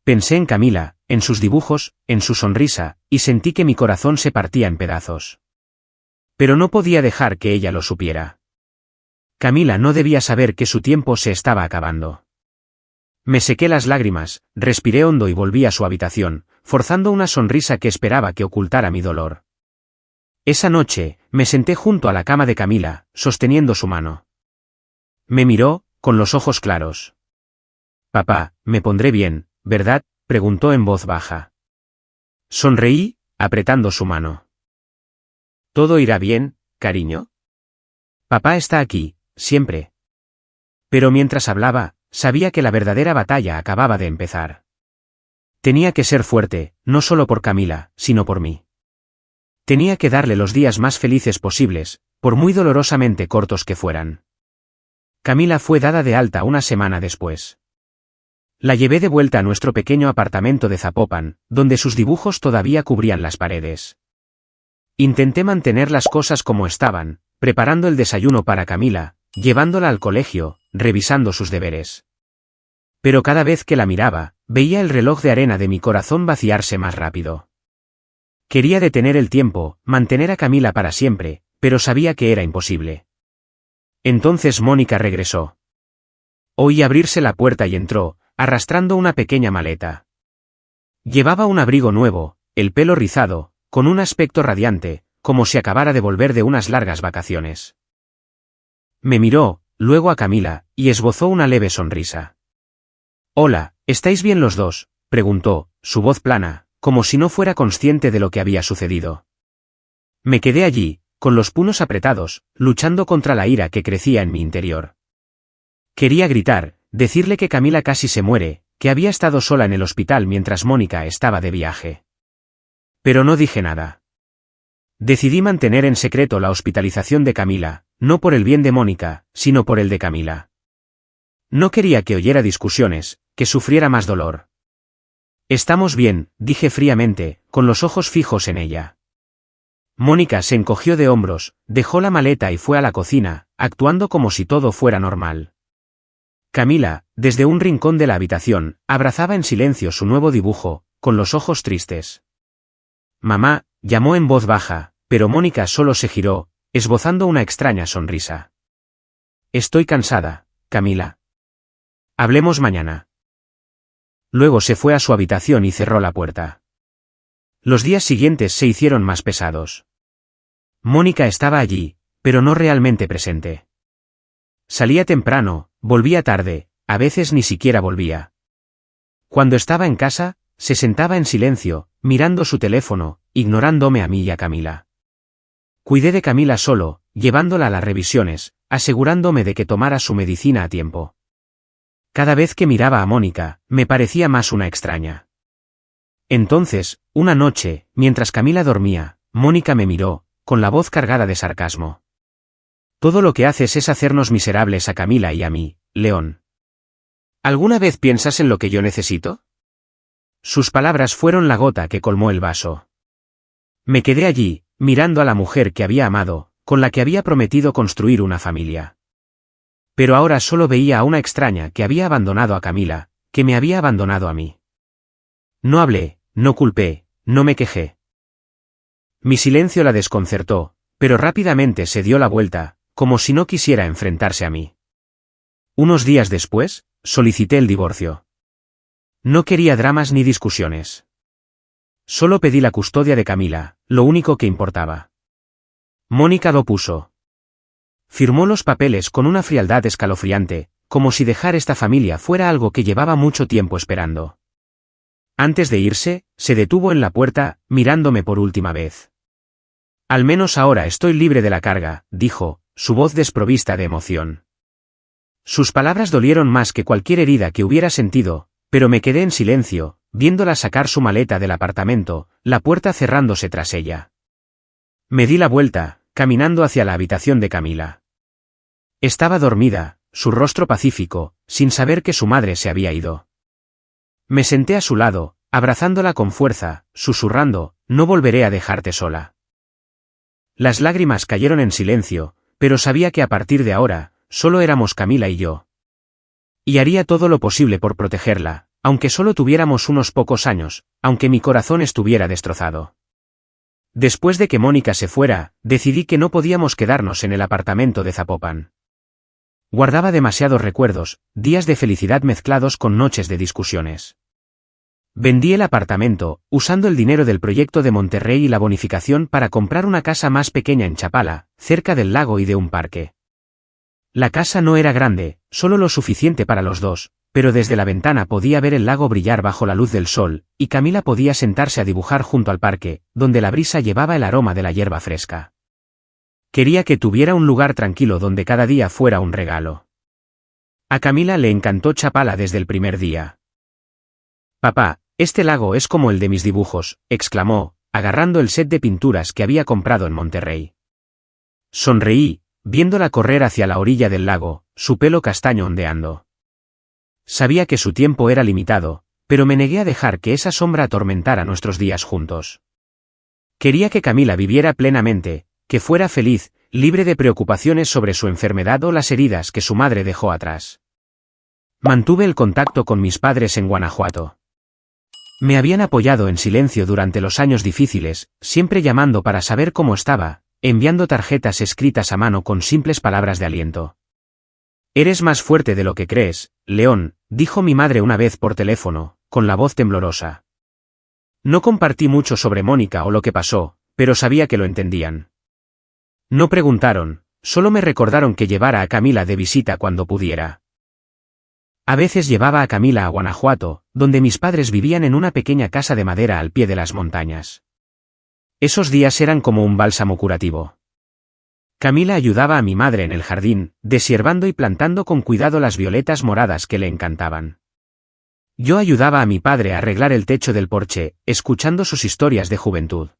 Pensé en Camila, en sus dibujos, en su sonrisa, y sentí que mi corazón se partía en pedazos. Pero no podía dejar que ella lo supiera. Camila no debía saber que su tiempo se estaba acabando. Me sequé las lágrimas, respiré hondo y volví a su habitación, forzando una sonrisa que esperaba que ocultara mi dolor. Esa noche, me senté junto a la cama de Camila, sosteniendo su mano. Me miró, con los ojos claros. Papá, me pondré bien, ¿verdad?, preguntó en voz baja. Sonreí, apretando su mano. ¿Todo irá bien, cariño? Papá está aquí, siempre. Pero mientras hablaba, sabía que la verdadera batalla acababa de empezar. Tenía que ser fuerte, no solo por Camila, sino por mí. Tenía que darle los días más felices posibles, por muy dolorosamente cortos que fueran. Camila fue dada de alta una semana después. La llevé de vuelta a nuestro pequeño apartamento de Zapopan, donde sus dibujos todavía cubrían las paredes. Intenté mantener las cosas como estaban, preparando el desayuno para Camila, llevándola al colegio, revisando sus deberes. Pero cada vez que la miraba, veía el reloj de arena de mi corazón vaciarse más rápido. Quería detener el tiempo, mantener a Camila para siempre, pero sabía que era imposible. Entonces Mónica regresó. Oí abrirse la puerta y entró, arrastrando una pequeña maleta. Llevaba un abrigo nuevo, el pelo rizado, con un aspecto radiante, como si acabara de volver de unas largas vacaciones. Me miró, luego a Camila, y esbozó una leve sonrisa. «Hola, ¿estáis bien los dos?», preguntó, su voz plana, como si no fuera consciente de lo que había sucedido. Me quedé allí, con los puños apretados, luchando contra la ira que crecía en mi interior. Quería gritar, decirle que Camila casi se muere, que había estado sola en el hospital mientras Mónica estaba de viaje. Pero no dije nada. Decidí mantener en secreto la hospitalización de Camila, no por el bien de Mónica, sino por el de Camila. No quería que oyera discusiones, que sufriera más dolor. «Estamos bien», dije fríamente, con los ojos fijos en ella. Mónica se encogió de hombros, dejó la maleta y fue a la cocina, actuando como si todo fuera normal. Camila, desde un rincón de la habitación, abrazaba en silencio su nuevo dibujo, con los ojos tristes. «Mamá», llamó en voz baja, pero Mónica solo se giró, esbozando una extraña sonrisa. «Estoy cansada, Camila. Hablemos mañana». Luego se fue a su habitación y cerró la puerta. Los días siguientes se hicieron más pesados. Mónica estaba allí, pero no realmente presente. Salía temprano, volvía tarde, a veces ni siquiera volvía. Cuando estaba en casa, se sentaba en silencio, mirando su teléfono, ignorándome a mí y a Camila. Cuidé de Camila solo, llevándola a las revisiones, asegurándome de que tomara su medicina a tiempo. Cada vez que miraba a Mónica, me parecía más una extraña. Entonces, una noche, mientras Camila dormía, Mónica me miró, con la voz cargada de sarcasmo. «Todo lo que haces es hacernos miserables a Camila y a mí, León. ¿Alguna vez piensas en lo que yo necesito?». Sus palabras fueron la gota que colmó el vaso. Me quedé allí, mirando a la mujer que había amado, con la que había prometido construir una familia. Pero ahora solo veía a una extraña que había abandonado a Camila, que me había abandonado a mí. No hablé, no culpé, no me quejé. Mi silencio la desconcertó, pero rápidamente se dio la vuelta, como si no quisiera enfrentarse a mí. Unos días después, solicité el divorcio. No quería dramas ni discusiones. Solo pedí la custodia de Camila, lo único que importaba. Mónica lo puso. Firmó los papeles con una frialdad escalofriante, como si dejar esta familia fuera algo que llevaba mucho tiempo esperando. Antes de irse, se detuvo en la puerta, mirándome por última vez. «Al menos ahora estoy libre de la carga», dijo, su voz desprovista de emoción. Sus palabras dolieron más que cualquier herida que hubiera sentido, pero me quedé en silencio, viéndola sacar su maleta del apartamento, la puerta cerrándose tras ella. Me di la vuelta, caminando hacia la habitación de Camila. Estaba dormida, su rostro pacífico, sin saber que su madre se había ido. Me senté a su lado, abrazándola con fuerza, susurrando, «No volveré a dejarte sola». Las lágrimas cayeron en silencio, pero sabía que a partir de ahora, solo éramos Camila y yo. Y haría todo lo posible por protegerla, aunque solo tuviéramos unos pocos años, aunque mi corazón estuviera destrozado. Después de que Mónica se fuera, decidí que no podíamos quedarnos en el apartamento de Zapopan. Guardaba demasiados recuerdos, días de felicidad mezclados con noches de discusiones. Vendí el apartamento, usando el dinero del proyecto de Monterrey y la bonificación para comprar una casa más pequeña en Chapala, cerca del lago y de un parque. La casa no era grande, solo lo suficiente para los dos, pero desde la ventana podía ver el lago brillar bajo la luz del sol, y Camila podía sentarse a dibujar junto al parque, donde la brisa llevaba el aroma de la hierba fresca. Quería que tuviera un lugar tranquilo donde cada día fuera un regalo. A Camila le encantó Chapala desde el primer día. «Papá, este lago es como el de mis dibujos», exclamó, agarrando el set de pinturas que había comprado en Monterrey. Sonreí, viéndola correr hacia la orilla del lago, su pelo castaño ondeando. Sabía que su tiempo era limitado, pero me negué a dejar que esa sombra atormentara nuestros días juntos. Quería que Camila viviera plenamente, que fuera feliz, libre de preocupaciones sobre su enfermedad o las heridas que su madre dejó atrás. Mantuve el contacto con mis padres en Guanajuato. Me habían apoyado en silencio durante los años difíciles, siempre llamando para saber cómo estaba, enviando tarjetas escritas a mano con simples palabras de aliento. «Eres más fuerte de lo que crees, León», dijo mi madre una vez por teléfono, con la voz temblorosa. No compartí mucho sobre Mónica o lo que pasó, pero sabía que lo entendían. No preguntaron, solo me recordaron que llevara a Camila de visita cuando pudiera. A veces llevaba a Camila a Guanajuato, donde mis padres vivían en una pequeña casa de madera al pie de las montañas. Esos días eran como un bálsamo curativo. Camila ayudaba a mi madre en el jardín, deshiervando y plantando con cuidado las violetas moradas que le encantaban. Yo ayudaba a mi padre a arreglar el techo del porche, escuchando sus historias de juventud.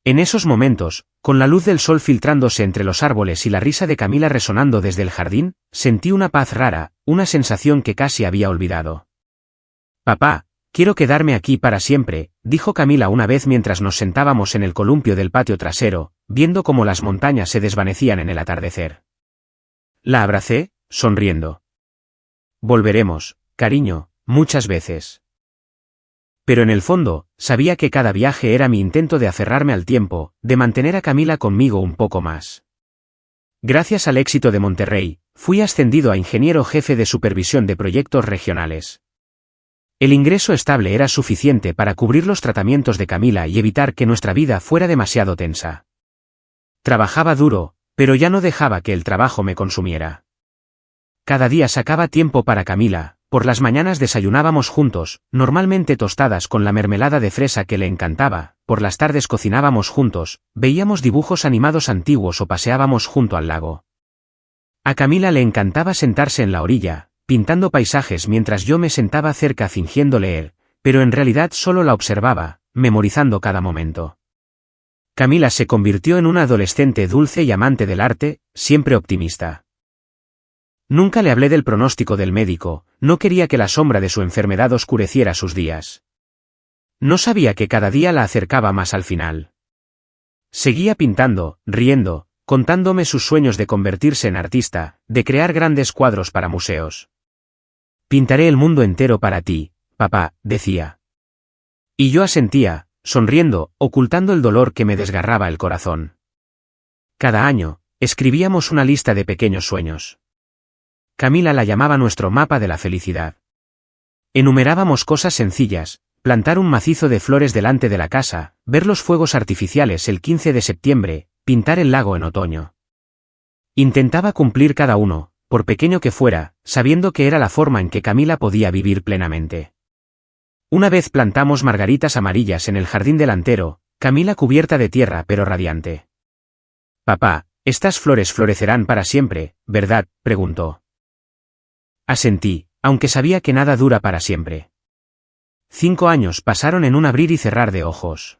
En esos momentos, con la luz del sol filtrándose entre los árboles y la risa de Camila resonando desde el jardín, sentí una paz rara, una sensación que casi había olvidado. «Papá, quiero quedarme aquí para siempre», dijo Camila una vez mientras nos sentábamos en el columpio del patio trasero, viendo cómo las montañas se desvanecían en el atardecer. La abracé, sonriendo. «Volveremos, cariño, muchas veces». Pero en el fondo, sabía que cada viaje era mi intento de aferrarme al tiempo, de mantener a Camila conmigo un poco más. Gracias al éxito de Monterrey, fui ascendido a ingeniero jefe de supervisión de proyectos regionales. El ingreso estable era suficiente para cubrir los tratamientos de Camila y evitar que nuestra vida fuera demasiado tensa. Trabajaba duro, pero ya no dejaba que el trabajo me consumiera. Cada día sacaba tiempo para Camila. Por las mañanas desayunábamos juntos, normalmente tostadas con la mermelada de fresa que le encantaba, por las tardes cocinábamos juntos, veíamos dibujos animados antiguos o paseábamos junto al lago. A Camila le encantaba sentarse en la orilla, pintando paisajes mientras yo me sentaba cerca fingiendo leer, pero en realidad solo la observaba, memorizando cada momento. Camila se convirtió en una adolescente dulce y amante del arte, siempre optimista. Nunca le hablé del pronóstico del médico, no quería que la sombra de su enfermedad oscureciera sus días. No sabía que cada día la acercaba más al final. Seguía pintando, riendo, contándome sus sueños de convertirse en artista, de crear grandes cuadros para museos. «Pintaré el mundo entero para ti, papá», decía. Y yo asentía, sonriendo, ocultando el dolor que me desgarraba el corazón. Cada año, escribíamos una lista de pequeños sueños. Camila la llamaba nuestro mapa de la felicidad. Enumerábamos cosas sencillas, plantar un macizo de flores delante de la casa, ver los fuegos artificiales el 15 de septiembre, pintar el lago en otoño. Intentaba cumplir cada uno, por pequeño que fuera, sabiendo que era la forma en que Camila podía vivir plenamente. Una vez plantamos margaritas amarillas en el jardín delantero, Camila cubierta de tierra pero radiante. «Papá, estas flores florecerán para siempre, ¿verdad?», preguntó. Asentí, aunque sabía que nada dura para siempre. 5 años pasaron en un abrir y cerrar de ojos.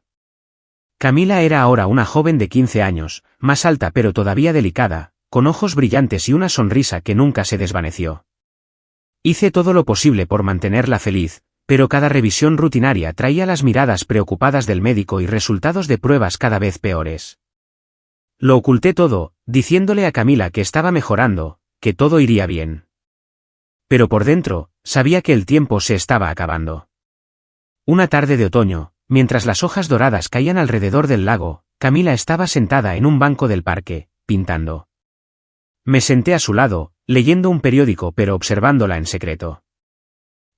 Camila era ahora una joven de 15 años, más alta pero todavía delicada, con ojos brillantes y una sonrisa que nunca se desvaneció. Hice todo lo posible por mantenerla feliz, pero cada revisión rutinaria traía las miradas preocupadas del médico y resultados de pruebas cada vez peores. Lo oculté todo, diciéndole a Camila que estaba mejorando, que todo iría bien. Pero por dentro, sabía que el tiempo se estaba acabando. Una tarde de otoño, mientras las hojas doradas caían alrededor del lago, Camila estaba sentada en un banco del parque, pintando. Me senté a su lado, leyendo un periódico pero observándola en secreto.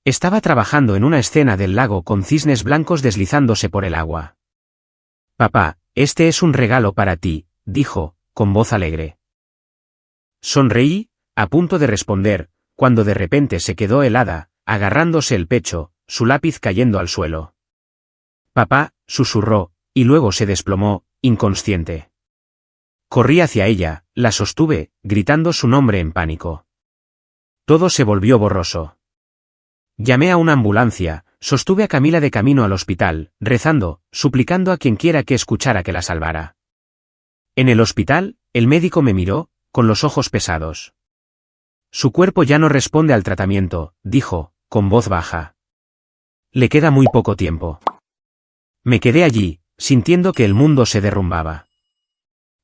Estaba trabajando en una escena del lago con cisnes blancos deslizándose por el agua. «Papá, este es un regalo para ti», dijo, con voz alegre. Sonreí, a punto de responder, cuando de repente se quedó helada, agarrándose el pecho, su lápiz cayendo al suelo. «Papá», susurró, y luego se desplomó, inconsciente. Corrí hacia ella, la sostuve, gritando su nombre en pánico. Todo se volvió borroso. Llamé a una ambulancia, sostuve a Camila de camino al hospital, rezando, suplicando a quien quiera que escuchara que la salvara. En el hospital, el médico me miró, con los ojos pesados. Su cuerpo ya no responde al tratamiento, dijo, con voz baja. Le queda muy poco tiempo. Me quedé allí, sintiendo que el mundo se derrumbaba.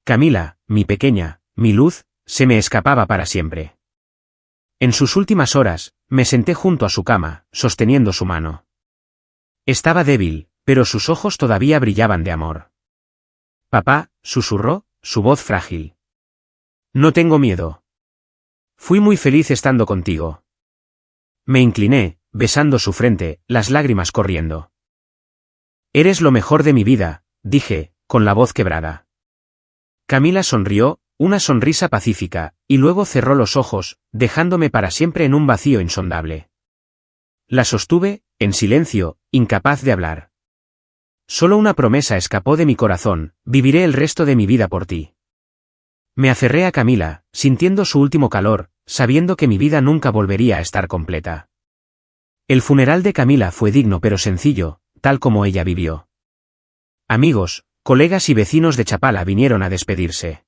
Camila, mi pequeña, mi luz, se me escapaba para siempre. En sus últimas horas, me senté junto a su cama, sosteniendo su mano. Estaba débil, pero sus ojos todavía brillaban de amor. Papá, susurró, su voz frágil. No tengo miedo. Fui muy feliz estando contigo. Me incliné, besando su frente, las lágrimas corriendo. Eres lo mejor de mi vida, dije, con la voz quebrada. Camila sonrió, una sonrisa pacífica, y luego cerró los ojos, dejándome para siempre en un vacío insondable. La sostuve, en silencio, incapaz de hablar. Solo una promesa escapó de mi corazón: viviré el resto de mi vida por ti. Me aferré a Camila, sintiendo su último calor, sabiendo que mi vida nunca volvería a estar completa. El funeral de Camila fue digno pero sencillo, tal como ella vivió. Amigos, colegas y vecinos de Chapala vinieron a despedirse.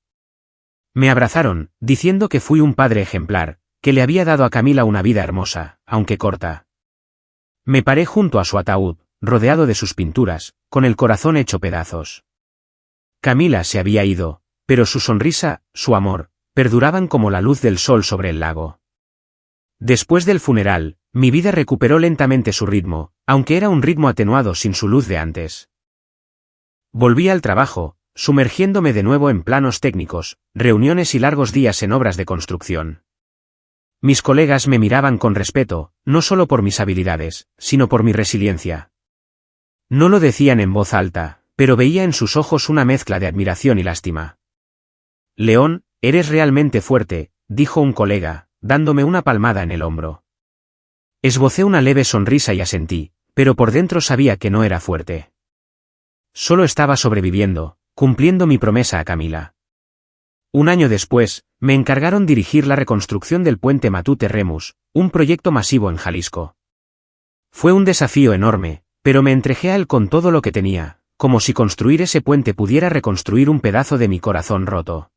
Me abrazaron, diciendo que fui un padre ejemplar, que le había dado a Camila una vida hermosa, aunque corta. Me paré junto a su ataúd, rodeado de sus pinturas, con el corazón hecho pedazos. Camila se había ido, pero su sonrisa, su amor, perduraban como la luz del sol sobre el lago. Después del funeral, mi vida recuperó lentamente su ritmo, aunque era un ritmo atenuado sin su luz de antes. Volví al trabajo, sumergiéndome de nuevo en planos técnicos, reuniones y largos días en obras de construcción. Mis colegas me miraban con respeto, no solo por mis habilidades, sino por mi resiliencia. No lo decían en voz alta, pero veía en sus ojos una mezcla de admiración y lástima. León, eres realmente fuerte, dijo un colega, dándome una palmada en el hombro. Esbocé una leve sonrisa y asentí, pero por dentro sabía que no era fuerte. Solo estaba sobreviviendo, cumpliendo mi promesa a Camila. Un año después, me encargaron dirigir la reconstrucción del puente Matute-Remus, un proyecto masivo en Jalisco. Fue un desafío enorme, pero me entregué a él con todo lo que tenía, como si construir ese puente pudiera reconstruir un pedazo de mi corazón roto.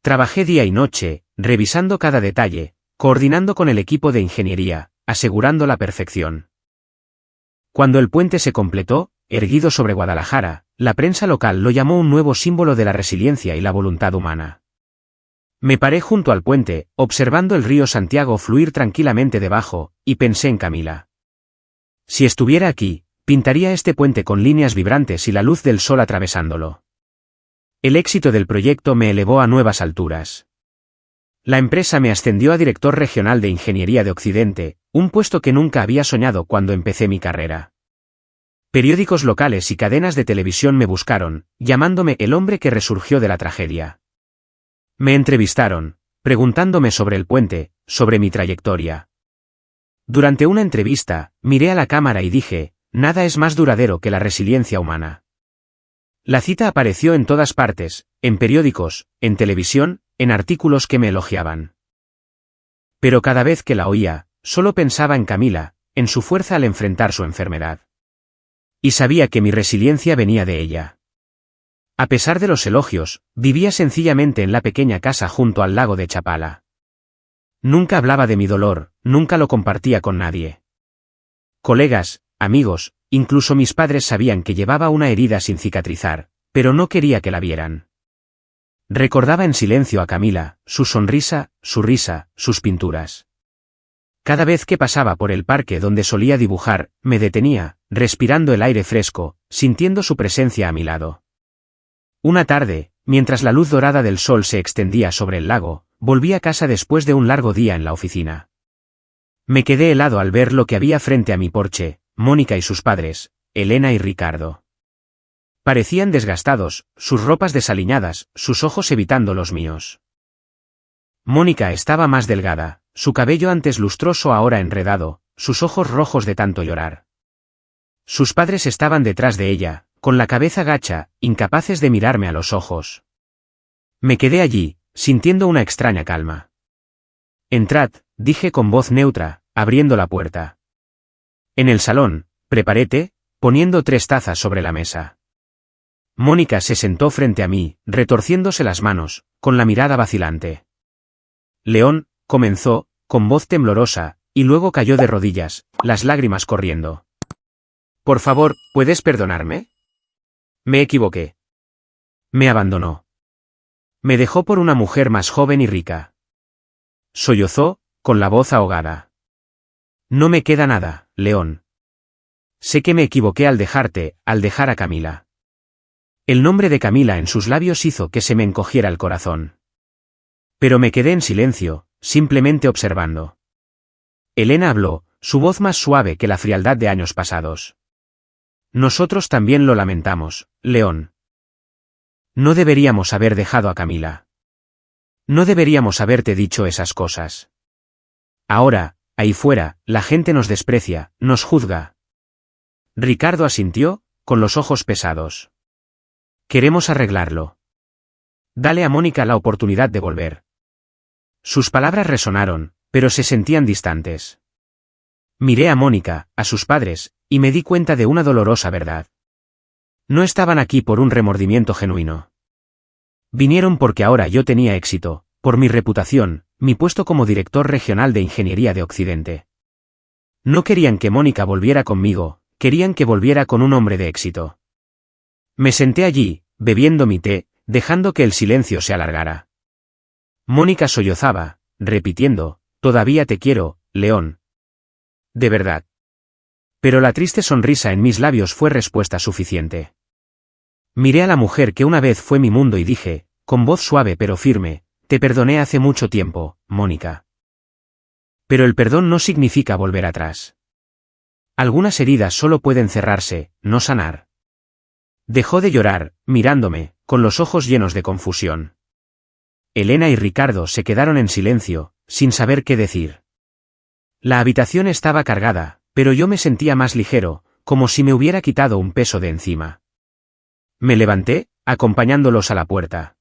Trabajé día y noche, revisando cada detalle, coordinando con el equipo de ingeniería, asegurando la perfección. Cuando el puente se completó, erguido sobre Guadalajara, la prensa local lo llamó un nuevo símbolo de la resiliencia y la voluntad humana. Me paré junto al puente, observando el río Santiago fluir tranquilamente debajo, y pensé en Camila. Si estuviera aquí, pintaría este puente con líneas vibrantes y la luz del sol atravesándolo. El éxito del proyecto me elevó a nuevas alturas. La empresa me ascendió a director regional de Ingeniería de Occidente, un puesto que nunca había soñado cuando empecé mi carrera. Periódicos locales y cadenas de televisión me buscaron, llamándome el hombre que resurgió de la tragedia. Me entrevistaron, preguntándome sobre el puente, sobre mi trayectoria. Durante una entrevista, miré a la cámara y dije: nada es más duradero que la resiliencia humana. La cita apareció en todas partes, en periódicos, en televisión, en artículos que me elogiaban. Pero cada vez que la oía, solo pensaba en Camila, en su fuerza al enfrentar su enfermedad. Y sabía que mi resiliencia venía de ella. A pesar de los elogios, vivía sencillamente en la pequeña casa junto al lago de Chapala. Nunca hablaba de mi dolor, nunca lo compartía con nadie. Colegas, amigos, incluso mis padres sabían que llevaba una herida sin cicatrizar, pero no quería que la vieran. Recordaba en silencio a Camila, su sonrisa, su risa, sus pinturas. Cada vez que pasaba por el parque donde solía dibujar, me detenía, respirando el aire fresco, sintiendo su presencia a mi lado. Una tarde, mientras la luz dorada del sol se extendía sobre el lago, volví a casa después de un largo día en la oficina. Me quedé helado al ver lo que había frente a mi porche: Mónica y sus padres, Elena y Ricardo. Parecían desgastados, sus ropas desaliñadas, sus ojos evitando los míos. Mónica estaba más delgada, su cabello antes lustroso ahora enredado, sus ojos rojos de tanto llorar. Sus padres estaban detrás de ella, con la cabeza gacha, incapaces de mirarme a los ojos. Me quedé allí, sintiendo una extraña calma. Entrad, dije con voz neutra, abriendo la puerta. En el salón, preparé té, poniendo 3 tazas sobre la mesa. Mónica se sentó frente a mí, retorciéndose las manos, con la mirada vacilante. León, comenzó, con voz temblorosa, y luego cayó de rodillas, las lágrimas corriendo. Por favor, ¿puedes perdonarme? Me equivoqué. Me abandonó. Me dejó por una mujer más joven y rica. Sollozó, con la voz ahogada. No me queda nada, León. Sé que me equivoqué al dejarte, al dejar a Camila. El nombre de Camila en sus labios hizo que se me encogiera el corazón. Pero me quedé en silencio, simplemente observando. Elena habló, su voz más suave que la frialdad de años pasados. Nosotros también lo lamentamos, León. No deberíamos haber dejado a Camila. No deberíamos haberte dicho esas cosas. Ahora, ahí fuera, la gente nos desprecia, nos juzga. Ricardo asintió, con los ojos pesados. Queremos arreglarlo. Dale a Mónica la oportunidad de volver. Sus palabras resonaron, pero se sentían distantes. Miré a Mónica, a sus padres, y me di cuenta de una dolorosa verdad. No estaban aquí por un remordimiento genuino. Vinieron porque ahora yo tenía éxito, por mi reputación, mi puesto como director regional de Ingeniería de Occidente. No querían que Mónica volviera conmigo, querían que volviera con un hombre de éxito. Me senté allí, bebiendo mi té, dejando que el silencio se alargara. Mónica sollozaba, repitiendo, todavía te quiero, León. De verdad. Pero la triste sonrisa en mis labios fue respuesta suficiente. Miré a la mujer que una vez fue mi mundo y dije, con voz suave pero firme, te perdoné hace mucho tiempo, Mónica. Pero el perdón no significa volver atrás. Algunas heridas solo pueden cerrarse, no sanar. Dejó de llorar, mirándome, con los ojos llenos de confusión. Elena y Ricardo se quedaron en silencio, sin saber qué decir. La habitación estaba cargada, pero yo me sentía más ligero, como si me hubiera quitado un peso de encima. Me levanté, acompañándolos a la puerta.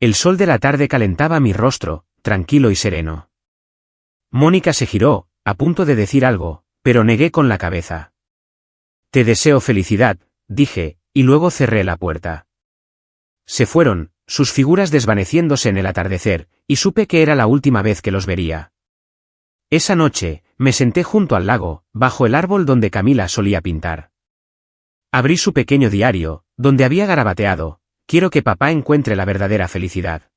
El sol de la tarde calentaba mi rostro, tranquilo y sereno. Mónica se giró, a punto de decir algo, pero negué con la cabeza. Te deseo felicidad, dije, y luego cerré la puerta. Se fueron, sus figuras desvaneciéndose en el atardecer, y supe que era la última vez que los vería. Esa noche, me senté junto al lago, bajo el árbol donde Camila solía pintar. Abrí su pequeño diario, donde había garabateado, quiero que papá encuentre la verdadera felicidad.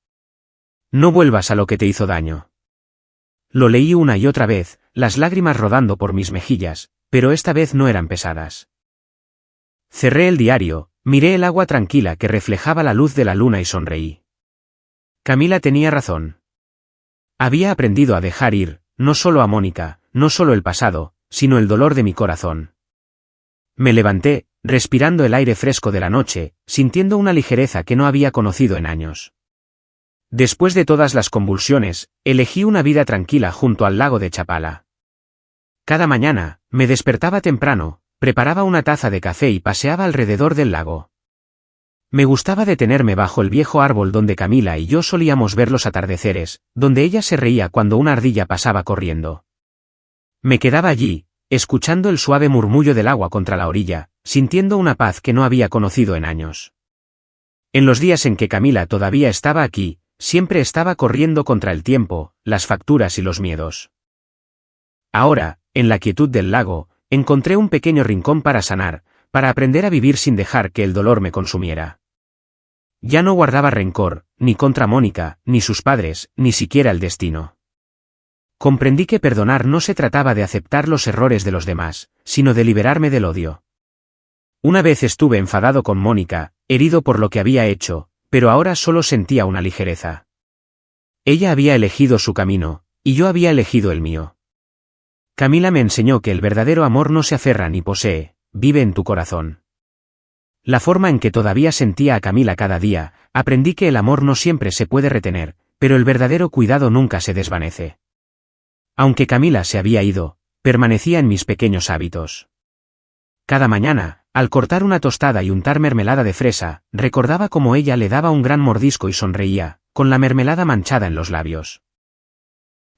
No vuelvas a lo que te hizo daño. Lo leí una y otra vez, las lágrimas rodando por mis mejillas, pero esta vez no eran pesadas. Cerré el diario, miré el agua tranquila que reflejaba la luz de la luna y sonreí. Camila tenía razón. Había aprendido a dejar ir, no solo a Mónica, no solo el pasado, sino el dolor de mi corazón. Me levanté, respirando el aire fresco de la noche, sintiendo una ligereza que no había conocido en años. Después de todas las convulsiones, elegí una vida tranquila junto al lago de Chapala. Cada mañana, me despertaba temprano, preparaba una taza de café y paseaba alrededor del lago. Me gustaba detenerme bajo el viejo árbol donde Camila y yo solíamos ver los atardeceres, donde ella se reía cuando una ardilla pasaba corriendo. Me quedaba allí, escuchando el suave murmullo del agua contra la orilla, sintiendo una paz que no había conocido en años. En los días en que Camila todavía estaba aquí, siempre estaba corriendo contra el tiempo, las facturas y los miedos. Ahora, en la quietud del lago, encontré un pequeño rincón para sanar, para aprender a vivir sin dejar que el dolor me consumiera. Ya no guardaba rencor, ni contra Mónica, ni sus padres, ni siquiera el destino. Comprendí que perdonar no se trataba de aceptar los errores de los demás, sino de liberarme del odio. Una vez estuve enfadado con Mónica, herido por lo que había hecho, pero ahora solo sentía una ligereza. Ella había elegido su camino, y yo había elegido el mío. Camila me enseñó que el verdadero amor no se aferra ni posee, vive en tu corazón. La forma en que todavía sentía a Camila cada día, aprendí que el amor no siempre se puede retener, pero el verdadero cuidado nunca se desvanece. Aunque Camila se había ido, permanecía en mis pequeños hábitos. Cada mañana, al cortar una tostada y untar mermelada de fresa, recordaba cómo ella le daba un gran mordisco y sonreía, con la mermelada manchada en los labios.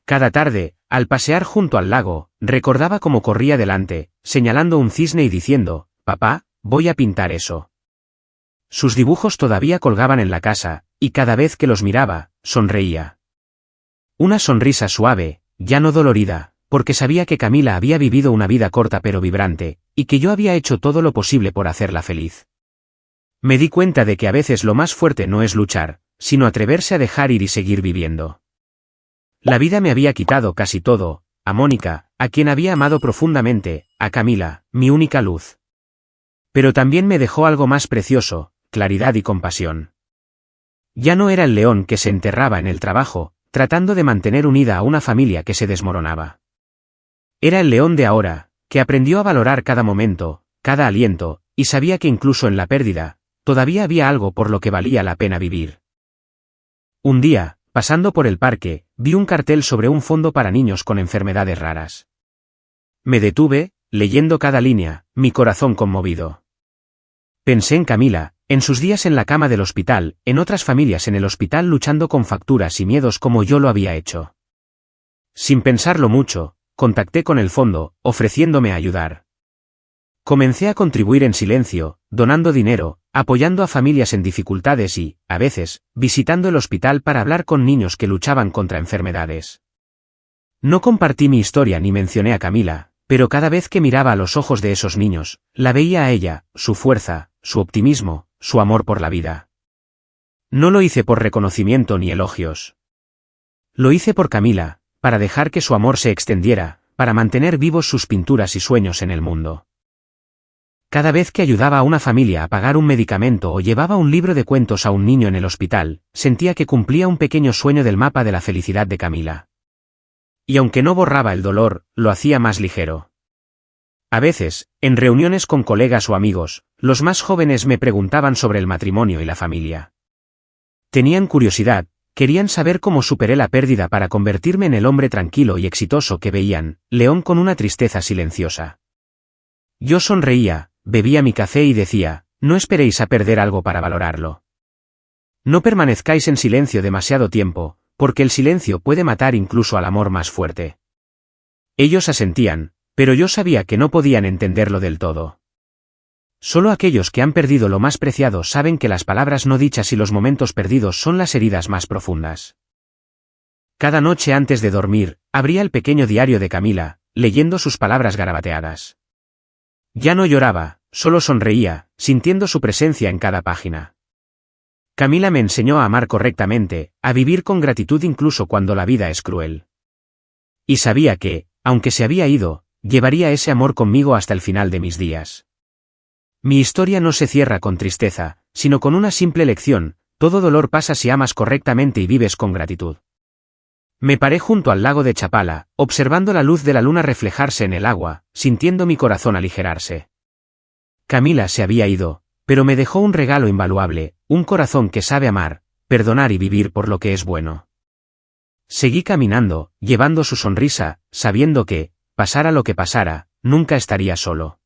Cada tarde, al pasear junto al lago, recordaba cómo corría delante, señalando un cisne y diciendo, «Papá, voy a pintar eso». Sus dibujos todavía colgaban en la casa, y cada vez que los miraba, sonreía. Una sonrisa suave, ya no dolorida, porque sabía que Camila había vivido una vida corta pero vibrante, y que yo había hecho todo lo posible por hacerla feliz. Me di cuenta de que a veces lo más fuerte no es luchar, sino atreverse a dejar ir y seguir viviendo. La vida me había quitado casi todo, a Mónica, a quien había amado profundamente, a Camila, mi única luz. Pero también me dejó algo más precioso, claridad y compasión. Ya no era el león que se enterraba en el trabajo, tratando de mantener unida a una familia que se desmoronaba. Era el león de ahora, que aprendió a valorar cada momento, cada aliento, y sabía que incluso en la pérdida, todavía había algo por lo que valía la pena vivir. Un día, pasando por el parque, vi un cartel sobre un fondo para niños con enfermedades raras. Me detuve, leyendo cada línea, mi corazón conmovido. Pensé en Camila, en sus días en la cama del hospital, en otras familias en el hospital luchando con facturas y miedos como yo lo había hecho. Sin pensarlo mucho, contacté con el fondo, ofreciéndome a ayudar. Comencé a contribuir en silencio, donando dinero, apoyando a familias en dificultades y, a veces, visitando el hospital para hablar con niños que luchaban contra enfermedades. No compartí mi historia ni mencioné a Camila, pero cada vez que miraba a los ojos de esos niños, la veía a ella, su fuerza, su optimismo, su amor por la vida. No lo hice por reconocimiento ni elogios. Lo hice por Camila, para dejar que su amor se extendiera, para mantener vivos sus pinturas y sueños en el mundo. Cada vez que ayudaba a una familia a pagar un medicamento o llevaba un libro de cuentos a un niño en el hospital, sentía que cumplía un pequeño sueño del mapa de la felicidad de Camila. Y aunque no borraba el dolor, lo hacía más ligero. A veces, en reuniones con colegas o amigos, los más jóvenes me preguntaban sobre el matrimonio y la familia. Tenían curiosidad, querían saber cómo superé la pérdida para convertirme en el hombre tranquilo y exitoso que veían, León con una tristeza silenciosa. Yo sonreía, bebía mi café y decía, no esperéis a perder algo para valorarlo. No permanezcáis en silencio demasiado tiempo, porque el silencio puede matar incluso al amor más fuerte. Ellos asentían, pero yo sabía que no podían entenderlo del todo. Solo aquellos que han perdido lo más preciado saben que las palabras no dichas y los momentos perdidos son las heridas más profundas. Cada noche antes de dormir, abría el pequeño diario de Camila, leyendo sus palabras garabateadas. Ya no lloraba, solo sonreía, sintiendo su presencia en cada página. Camila me enseñó a amar correctamente, a vivir con gratitud incluso cuando la vida es cruel. Y sabía que, aunque se había ido, llevaría ese amor conmigo hasta el final de mis días. Mi historia no se cierra con tristeza, sino con una simple lección: todo dolor pasa si amas correctamente y vives con gratitud. Me paré junto al lago de Chapala, observando la luz de la luna reflejarse en el agua, sintiendo mi corazón aligerarse. Camila se había ido, pero me dejó un regalo invaluable, un corazón que sabe amar, perdonar y vivir por lo que es bueno. Seguí caminando, llevando su sonrisa, sabiendo que, pasara lo que pasara, nunca estaría solo.